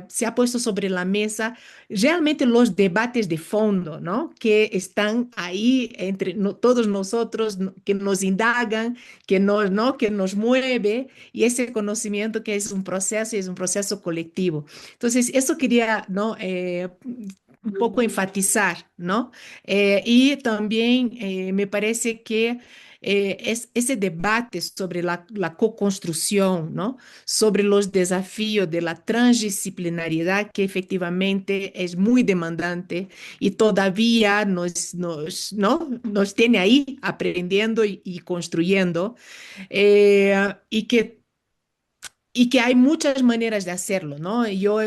se ha puesto sobre la mesa realmente los debates de fondo, ¿no? Que están ahí entre todos nosotros, que nos indagan, que nos, ¿no? que nos mueve, y ese conocimiento que es un proceso colectivo. Entonces, eso quería, ¿no? Un poco enfatizar, ¿no? Y también me parece que es ese debate sobre la co-construcción, ¿no? Sobre los desafíos de la transdisciplinariedad que efectivamente es muy demandante y todavía ¿no? nos tiene ahí aprendiendo y construyendo, y que hay muchas maneras de hacerlo, ¿no? Yo,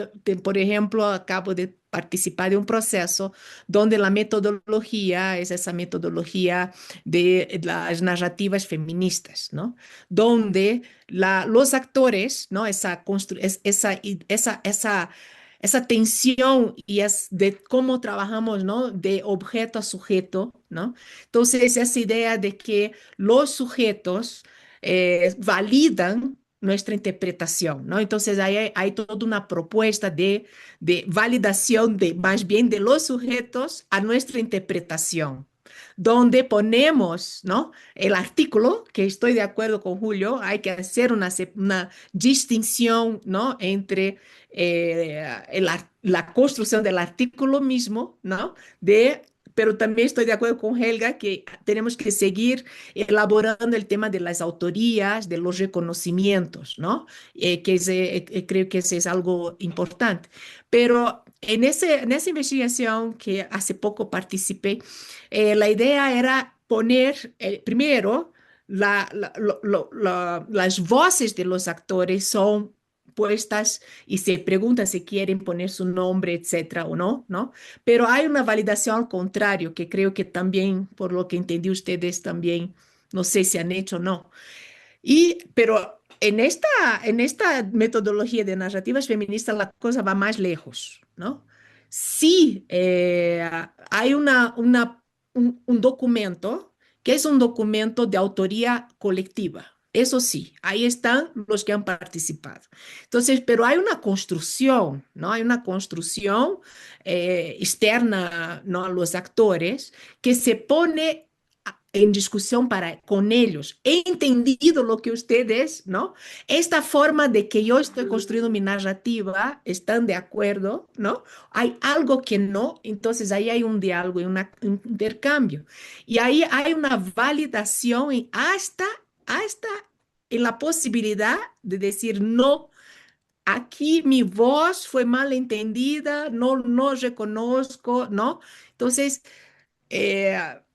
por ejemplo, acabo de participar de un proceso donde la metodología es esa metodología de las narrativas feministas, ¿no? Donde los actores, ¿no? Esa esa tensión y es de cómo trabajamos, ¿no? De objeto a sujeto, ¿no? Entonces, esa idea de que los sujetos validan nuestra interpretación, ¿no? Entonces, hay toda una propuesta de validación de, más bien, de los sujetos a nuestra interpretación, donde ponemos, ¿no? El artículo, que estoy de acuerdo con Julio, hay que hacer una distinción, ¿no? Entre la construcción del artículo mismo, ¿no? Pero también estoy de acuerdo con Helga que tenemos que seguir elaborando el tema de las autorías, de los reconocimientos, ¿no? Creo que ese es algo importante. Pero en esa investigación que hace poco participé, la idea era poner primero las voces de los actores son puestas y se pregunta si quieren poner su nombre, etcétera, o no, ¿no? Pero hay una validación al contrario, que creo que también, por lo que entendí ustedes también, no sé si han hecho o no. Pero en esta metodología de narrativas feministas la cosa va más lejos, ¿no? Sí, hay un documento que es un documento de autoría colectiva. Eso sí, ahí están los que han participado. Entonces, pero hay una construcción, ¿no? Hay una construcción externa, ¿no? A los actores que se pone en discusión con ellos. He entendido lo que ustedes, ¿no? Esta forma de que yo estoy construyendo mi narrativa, ¿están de acuerdo, no? Hay algo que no, entonces ahí hay un diálogo y un intercambio. Y ahí hay una validación y hasta en la posibilidad de decir no. Aquí mi voz fue mal entendida, no reconozco, ¿no? Entonces,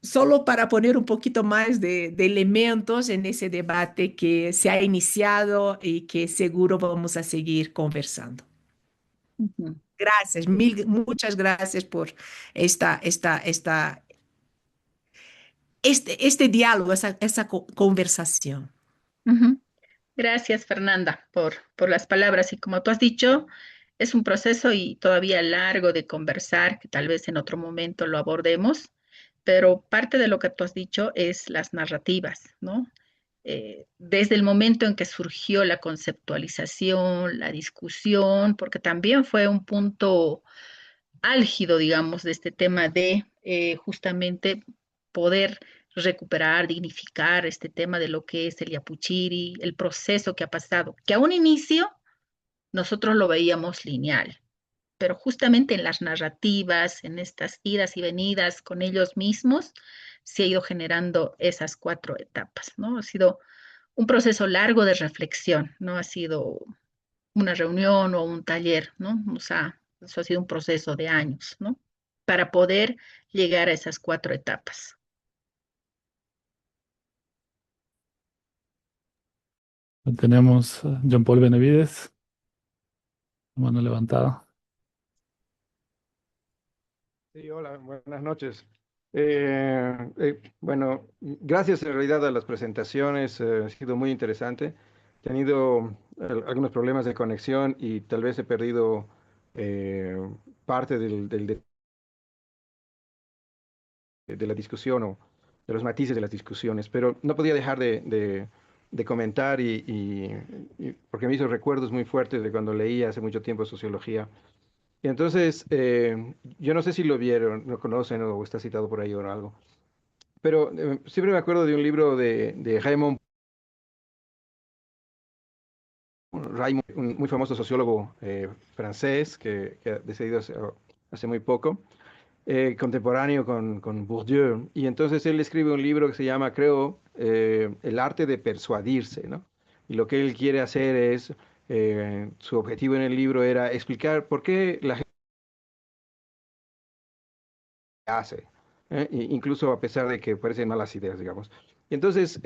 solo para poner un poquito más de elementos en ese debate que se ha iniciado y que seguro vamos a seguir conversando. Ujú, Gracias, muchas gracias por esta, esta, esta, este diálogo, esa conversación. ujú. Gracias, Fernanda, por las palabras. Y como tú has dicho, es un proceso y todavía largo de conversar, que tal vez en otro momento lo abordemos, pero parte de lo que tú has dicho es las narrativas, ¿no? Desde el momento en que surgió la conceptualización, la discusión, porque también fue un punto álgido, digamos, de este tema de justamente poder recuperar, dignificar este tema de lo que es el Yapuchiri, el proceso que ha pasado, que a un inicio nosotros lo veíamos lineal, pero justamente en las narrativas, en estas idas y venidas con ellos mismos, se ha ido generando esas cuatro etapas, ¿no? Ha sido un proceso largo de reflexión, no ha sido una reunión o un taller, ¿no? O sea, eso ha sido un proceso de años, ¿no? Para poder llegar a esas cuatro etapas. Tenemos a John Paul Benavides, mano levantada. Sí, hola, buenas noches. Bueno, gracias en realidad a las presentaciones, ha sido muy interesante. He tenido algunos problemas de conexión y tal vez he perdido eh, parte de la discusión o de los matices de las discusiones, pero no podía dejar de comentar porque me hizo recuerdos muy fuertes de cuando leía hace mucho tiempo sociología. Y entonces, yo no sé si lo vieron, lo conocen o está citado por ahí o algo, pero siempre me acuerdo de un libro de Raymond, un muy famoso sociólogo francés que ha decidido hace muy poco, contemporáneo con Bourdieu. Y entonces él escribe un libro que se llama, creo, El arte de persuadirse, ¿no? Y lo que él quiere hacer es, su objetivo en el libro era explicar por qué la gente hace, incluso a pesar de que parecen malas ideas, digamos. Y entonces,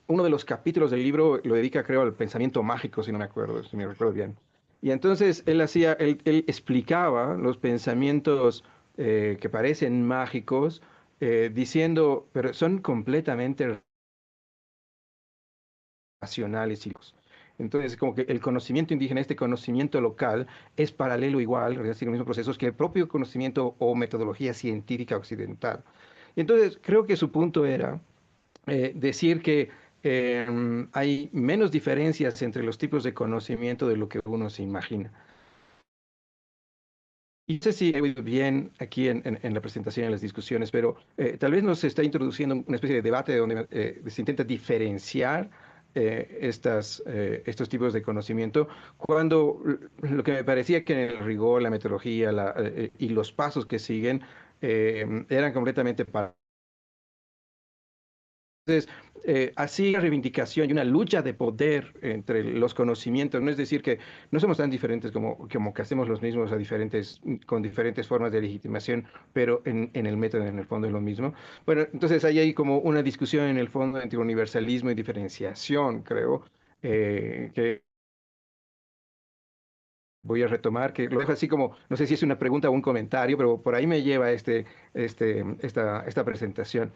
uno de los capítulos del libro lo dedica, creo, al pensamiento mágico, si no me acuerdo, si me recuerdo bien. Y entonces él explicaba los pensamientos que parecen mágicos, diciendo, pero son completamente racionales, chicos. Entonces, como que el conocimiento indígena, este conocimiento local, es paralelo igual, es decir, los mismos procesos que el propio conocimiento o metodología científica occidental. Y entonces, creo que su punto era decir que hay menos diferencias entre los tipos de conocimiento de lo que uno se imagina. Y no sé si he oído bien aquí en la presentación, en las discusiones, pero tal vez nos está introduciendo una especie de debate donde se intenta diferenciar estos tipos de conocimiento, cuando lo que me parecía que en el rigor, la metodología y los pasos que siguen eran completamente para. Entonces, así una reivindicación y una lucha de poder entre los conocimientos, no es decir que no somos tan diferentes como que hacemos los mismos con diferentes formas de legitimación, pero en el método, en el fondo es lo mismo. Bueno, entonces ahí hay como una discusión en el fondo entre universalismo y diferenciación, creo, que voy a retomar, que lo dejo así como, no sé si es una pregunta o un comentario, pero por ahí me lleva esta presentación.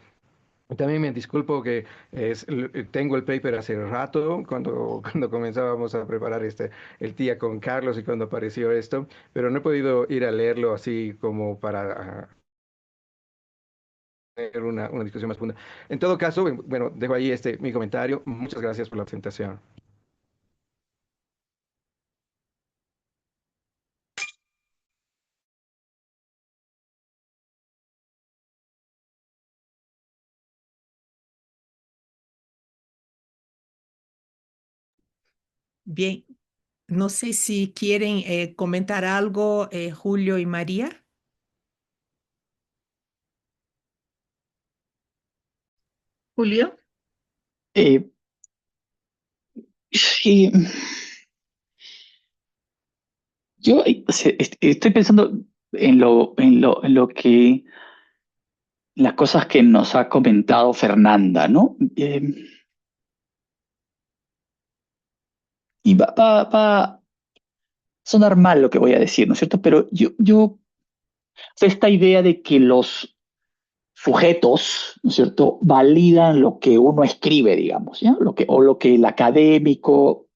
También me disculpo que tengo el paper hace rato, cuando comenzábamos a preparar el día con Carlos y cuando apareció esto, pero no he podido ir a leerlo así como para tener una discusión más profunda. En todo caso, bueno, dejo ahí mi comentario. Muchas gracias por la presentación. Bien, no sé si quieren comentar algo, Julio y María. Julio, Eh, sí, yo estoy pensando en las cosas que nos ha comentado Fernanda, ¿no? Y va a sonar mal lo que voy a decir, ¿no es cierto? Pero o sea, esta idea de que los sujetos, ¿no es cierto?, validan lo que uno escribe, digamos, ¿ya? O lo que el académico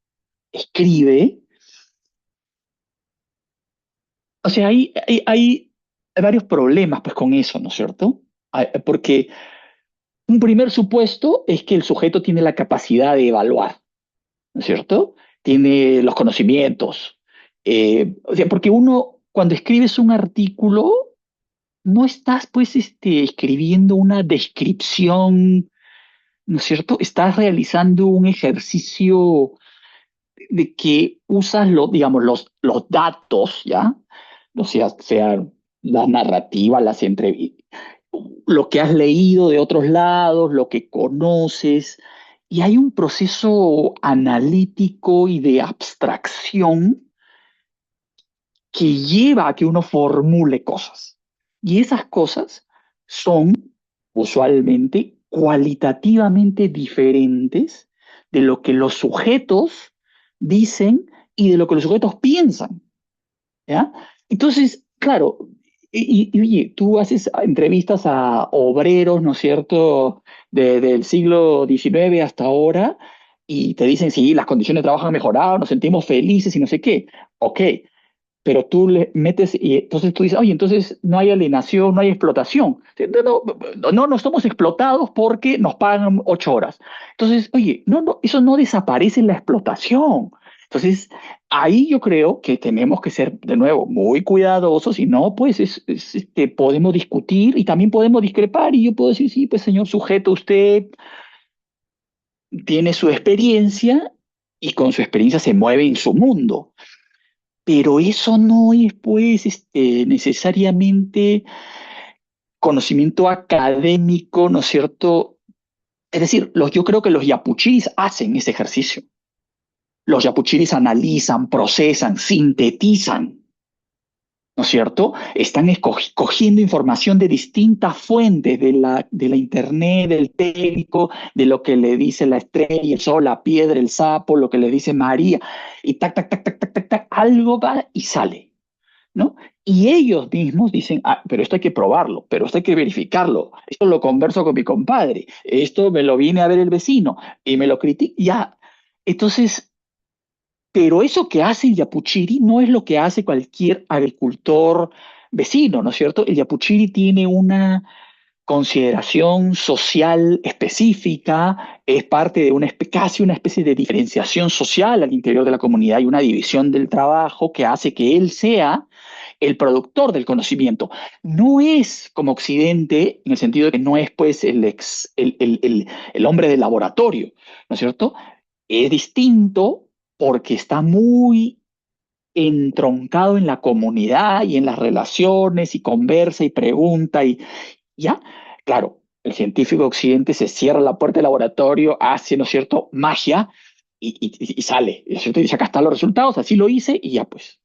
escribe. O sea, hay varios problemas pues, con eso, ¿no es cierto? Porque un primer supuesto es que el sujeto tiene la capacidad de evaluar, ¿no es cierto? Tiene los conocimientos. O sea, porque uno, cuando escribes un artículo, no estás pues escribiendo una descripción, ¿no es cierto? Estás realizando un ejercicio de que usas digamos, los datos, ¿ya? O sea la narrativa, las entrevistas, lo que has leído de otros lados, lo que conoces, y hay un proceso analítico y de abstracción que lleva a que uno formule cosas. Y esas cosas son usualmente cualitativamente diferentes de lo que los sujetos dicen y de lo que los sujetos piensan. ¿Ya? Entonces, claro, oye, tú haces entrevistas a obreros, ¿no es cierto?, del siglo XIX hasta ahora, y te dicen, sí, las condiciones de trabajo han mejorado, nos sentimos felices y no sé qué. Ok, pero tú le metes y entonces tú dices, oye, entonces no hay alienación, no hay explotación. No, no estamos explotados porque nos pagan 8 horas. Entonces, oye, no, eso no desaparece en la explotación. Entonces, ahí yo creo que tenemos que ser, de nuevo, muy cuidadosos y no, pues podemos discutir y también podemos discrepar y yo puedo decir, sí, pues señor sujeto, usted tiene su experiencia y con su experiencia se mueve en su mundo. Pero eso no es, pues, necesariamente conocimiento académico, ¿no es cierto? Es decir, yo creo que los yapuchiris hacen ese ejercicio. Los yapuchiris analizan, procesan, sintetizan, ¿no es cierto? Están cogiendo información de distintas fuentes, de la internet, del técnico, de lo que le dice la estrella, el sol, la piedra, el sapo, lo que le dice María, y tac, tac, tac, tac, tac, tac, tac, algo va y sale, ¿no? Y ellos mismos dicen, pero esto hay que probarlo, pero esto hay que verificarlo, esto lo converso con mi compadre, esto me lo viene a ver el vecino y me lo critica, ya. Entonces, Pero eso que hace el yapuchiri no es lo que hace cualquier agricultor vecino, ¿no es cierto? El yapuchiri tiene una consideración social específica, es parte de casi una especie de diferenciación social al interior de la comunidad y una división del trabajo que hace que él sea el productor del conocimiento. No es como Occidente, en el sentido de que no es pues el hombre del laboratorio, ¿no es cierto? Es distinto porque está muy entroncado en la comunidad y en las relaciones y conversa y pregunta y ya, claro, el científico occidente se cierra la puerta del laboratorio, hace, ¿no es cierto?, magia y sale, ¿no es cierto? Y dice, acá están los resultados, así lo hice y ya pues.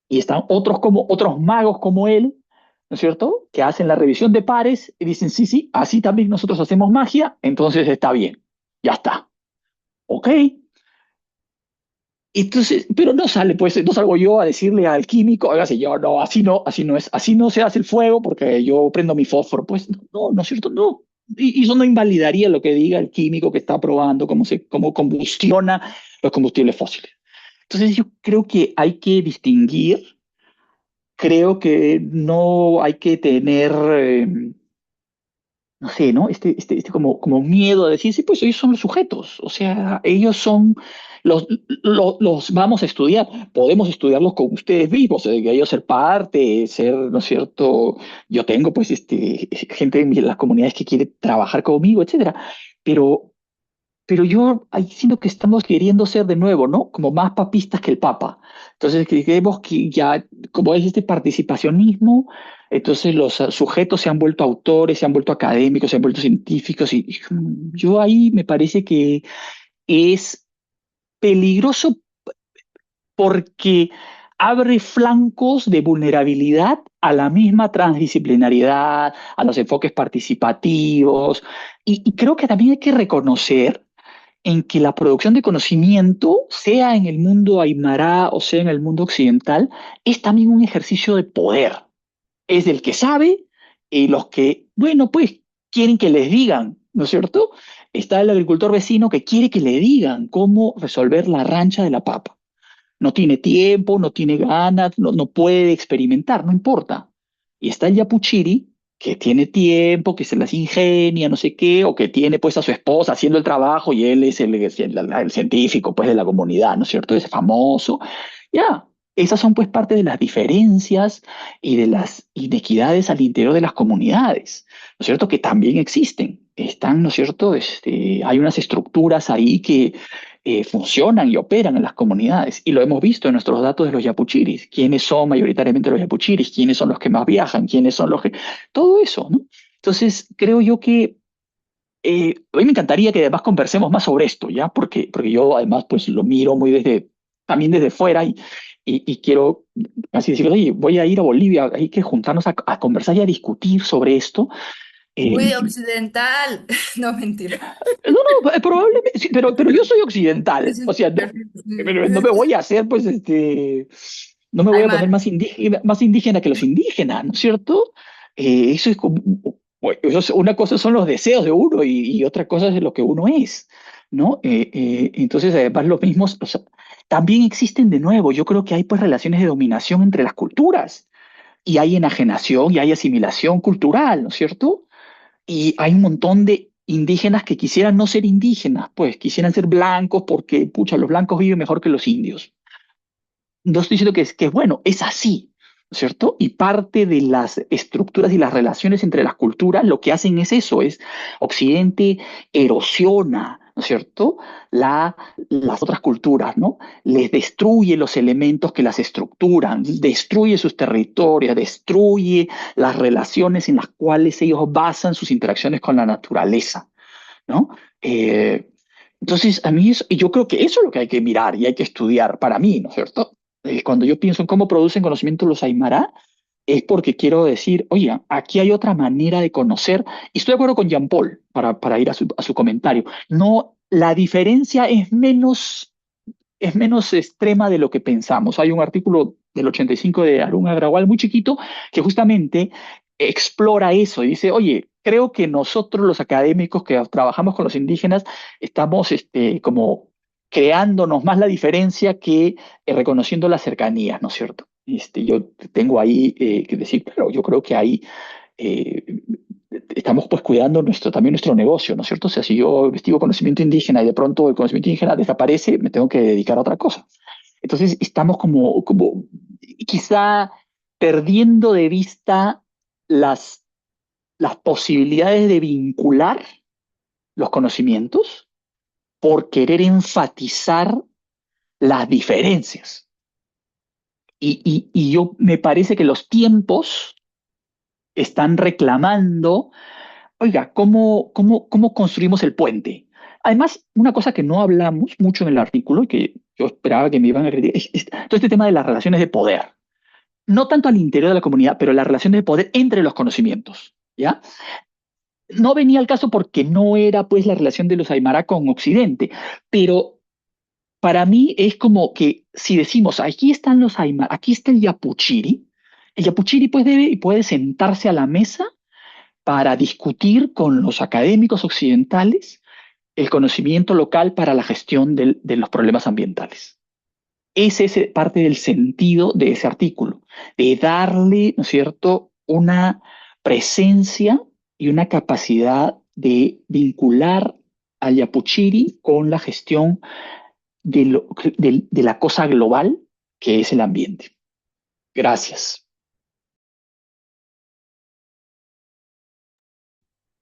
Y están otros magos como él, ¿no es cierto?, que hacen la revisión de pares y dicen, sí, sí, así también nosotros hacemos magia, entonces está bien, ya está. ¿Ok? Entonces, pero no sale, pues, no salgo yo a decirle al químico, hágase yo, no, así no es, así no se hace el fuego porque yo prendo mi fósforo, pues, no, no es cierto, no. Y eso no invalidaría lo que diga el químico que está probando cómo combustiona los combustibles fósiles. Entonces, yo creo que hay que distinguir, creo que no hay que tener, no sé, ¿no? Como miedo a decir, sí, pues ellos son los sujetos, o sea, ellos son los vamos a estudiar, podemos estudiarlos con ustedes mismos, que ellos ser parte, ser, ¿no es cierto? Yo tengo, pues, gente en las comunidades que quiere trabajar conmigo, etcétera, pero pero yo ahí siento que estamos queriendo ser de nuevo, ¿no? Como más papistas que el Papa. Entonces, creemos que ya, como es este participacionismo, entonces los sujetos se han vuelto autores, se han vuelto académicos, se han vuelto científicos, y yo ahí me parece que es peligroso porque abre flancos de vulnerabilidad a la misma transdisciplinariedad, a los enfoques participativos, y creo que también hay que reconocer en que la producción de conocimiento, sea en el mundo aymara o sea en el mundo occidental, es también un ejercicio de poder. Es del que sabe y los que, bueno, pues quieren que les digan, ¿no es cierto? Está el agricultor vecino que quiere que le digan cómo resolver la rancha de la papa. No tiene tiempo, no tiene ganas, no puede experimentar, no importa. Y está el yapuchiri, que tiene tiempo, que se las ingenia, no sé qué, o que tiene pues a su esposa haciendo el trabajo y él es el científico pues de la comunidad, ¿no es cierto? Es famoso. Ya, esas son pues parte de las diferencias y de las inequidades al interior de las comunidades, ¿no es cierto? Que también existen. Están, ¿no es cierto? Hay unas estructuras ahí que funcionan y operan en las comunidades. Y lo hemos visto en nuestros datos de los yapuchiris. ¿Quiénes son mayoritariamente los yapuchiris? ¿Quiénes son los que más viajan? ¿Quiénes son los que...? Todo eso, ¿no? Entonces, creo yo que a mí me encantaría que además conversemos más sobre esto, ¿ya? Porque yo además pues lo miro también desde fuera y quiero así decirlo, oye, voy a ir a Bolivia, hay que juntarnos a conversar y a discutir sobre esto. Muy Eh, occidental. No, mentira. no, probablemente, sí, pero yo soy occidental, Es o un sea, no, perfil. no me voy a hacer, pues, no me voy a poner Aymara. más indígena que los indígenas, ¿no es cierto? Eso es como, bueno, una cosa son los deseos de uno y otra cosa es lo que uno es, ¿no? Entonces, además, los mismos, o sea, también existen de nuevo, yo creo que hay, pues, relaciones de dominación entre las culturas y hay enajenación y hay asimilación cultural, ¿no es cierto? Y hay un montón de indígenas que quisieran no ser indígenas, pues quisieran ser blancos porque, pucha, los blancos viven mejor que los indios. No estoy diciendo que es bueno, es así, ¿no es cierto? Y parte de las estructuras y las relaciones entre las culturas lo que hacen es eso, es Occidente erosiona, ¿no es cierto? Las otras culturas, ¿no? Les destruye los elementos que las estructuran, destruye sus territorios, destruye las relaciones en las cuales ellos basan sus interacciones con la naturaleza, ¿no? Eh, entonces, a mí y yo creo que eso es lo que hay que mirar y hay que estudiar para mí, ¿no es cierto? Cuando yo pienso en cómo producen conocimiento los Aymara, es porque quiero decir, oye, aquí hay otra manera de conocer, y estoy de acuerdo con Jean Paul, para ir a su comentario, no, la diferencia es menos extrema de lo que pensamos. Hay un artículo del 85 de Arun Agrawal muy chiquito que justamente explora eso y dice, oye, creo que nosotros los académicos que trabajamos con los indígenas estamos como creándonos más la diferencia que reconociendo las cercanías, ¿no es cierto? Yo tengo ahí que decir, pero yo creo que ahí eh, estamos pues cuidando también nuestro negocio, ¿no es cierto? O sea, si yo investigo conocimiento indígena y de pronto el conocimiento indígena desaparece, me tengo que dedicar a otra cosa. Entonces estamos como quizá perdiendo de vista las, las posibilidades de vincular los conocimientos por querer enfatizar las diferencias. Y yo me parece que los tiempos están reclamando, oiga, ¿cómo construimos el puente? Además, una cosa que no hablamos mucho en el artículo y que yo esperaba que me iban a criticar, es todo este tema de las relaciones de poder. No tanto al interior de la comunidad, pero las relaciones de poder entre los conocimientos, ¿ya? No venía al caso porque no era pues la relación de los Aymara con Occidente, pero para mí es como que si decimos, aquí están los Aymara, aquí está el Yapuchiri pues debe y puede sentarse a la mesa para discutir con los académicos occidentales el conocimiento local para la gestión de los problemas ambientales. Ese es parte del sentido de ese artículo, de darle, ¿no es cierto?, una presencia y una capacidad de vincular al Yapuchiri con la gestión de la cosa global que es el ambiente. Gracias.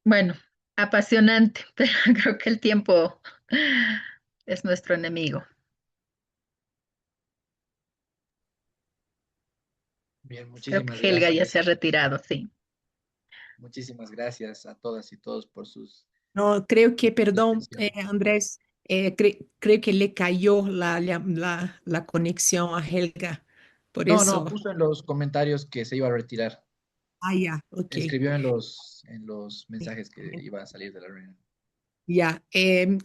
Bueno, apasionante, pero creo que el tiempo es nuestro enemigo. Bien, Creo muchísimas que Helga ya se ha gracias. retirado, sí. Muchísimas gracias a todas y todos por sus No, creo que, perdón, intervenciones. Andrés, creo que le cayó la conexión a Helga. Por No, no, eso, puso en los comentarios que se iba a retirar. ya, ok. Escribió en los mensajes que iba a salir de la reunión. Ya,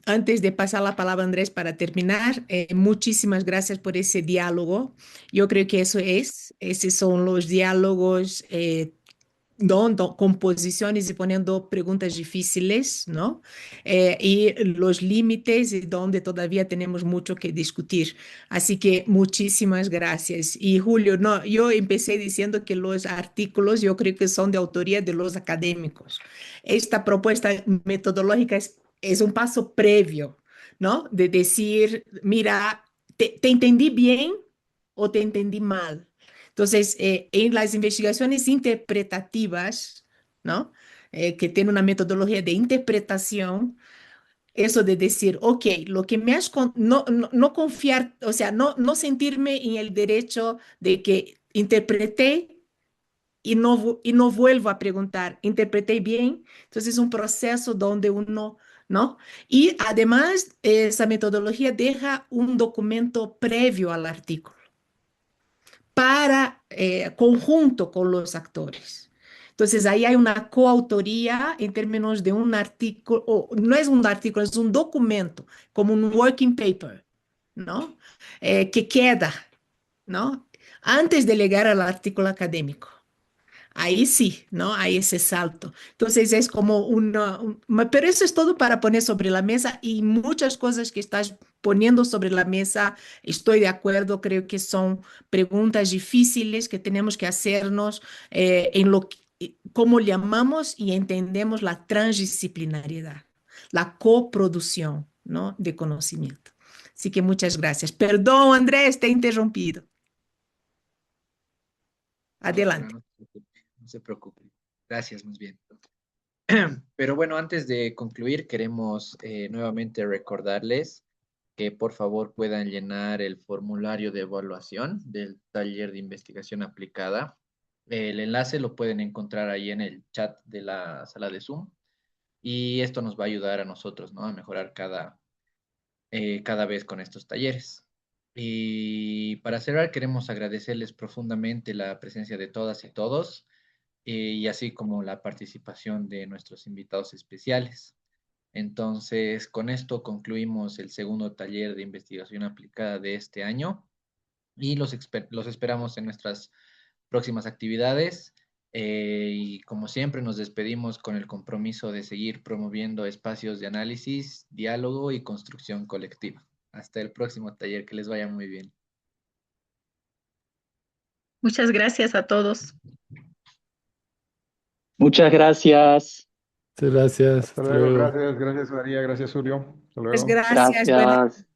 antes de pasar la palabra a Andrés para terminar, muchísimas gracias por ese diálogo. Yo creo que esos son los diálogos dando composiciones y poniendo preguntas difíciles, ¿no? Y los límites y donde todavía tenemos mucho que discutir. Así que muchísimas gracias. Y Julio, no, yo empecé diciendo que los artículos yo creo que son de autoría de los académicos. Esta propuesta metodológica es un paso previo, ¿no? De decir, mira, te entendí bien o te entendí mal. Entonces, en las investigaciones interpretativas, ¿no? Que tienen una metodología de interpretación, eso de decir, ok, lo que me has, no confiar, o sea, no sentirme en el derecho de que interpreté y no vuelvo a preguntar, ¿interpreté bien? Entonces, es un proceso donde uno, ¿no? Y además, esa metodología deja un documento previo al artículo para conjunto con los actores. Entonces, ahí hay una coautoría en términos de un artículo, o no es un artículo, es un documento, como un working paper, ¿no? Que queda, ¿no? Antes de llegar al artículo académico. Ahí sí, ¿no? Hay ese salto. Entonces es como pero eso es todo para poner sobre la mesa y muchas cosas que estás poniendo sobre la mesa, estoy de acuerdo, creo que son preguntas difíciles que tenemos que hacernos en cómo llamamos y entendemos la transdisciplinariedad, la coproducción, ¿no? De conocimiento. Así que muchas gracias. Perdón, Andrés, te he interrumpido. No, pero Adelante. no se preocupe, no se preocupe. Gracias, más bien. Pero bueno, antes de concluir, queremos nuevamente recordarles que por favor puedan llenar el formulario de evaluación del taller de investigación aplicada. El enlace lo pueden encontrar ahí en el chat de la sala de Zoom y esto nos va a ayudar a nosotros, ¿no? A mejorar cada vez con estos talleres. Y para cerrar, queremos agradecerles profundamente la presencia de todas y todos y así como la participación de nuestros invitados especiales. Entonces, con esto concluimos el segundo taller de investigación aplicada de este año y los esperamos en nuestras próximas actividades. Y como siempre, nos despedimos con el compromiso de seguir promoviendo espacios de análisis, diálogo y construcción colectiva. Hasta el próximo taller, que les vaya muy bien. Muchas gracias a todos. Muchas gracias. Muchas gracias. Hasta Hasta luego, luego. gracias María, gracias Julio. Hasta Pues luego. gracias, buenas Gracias.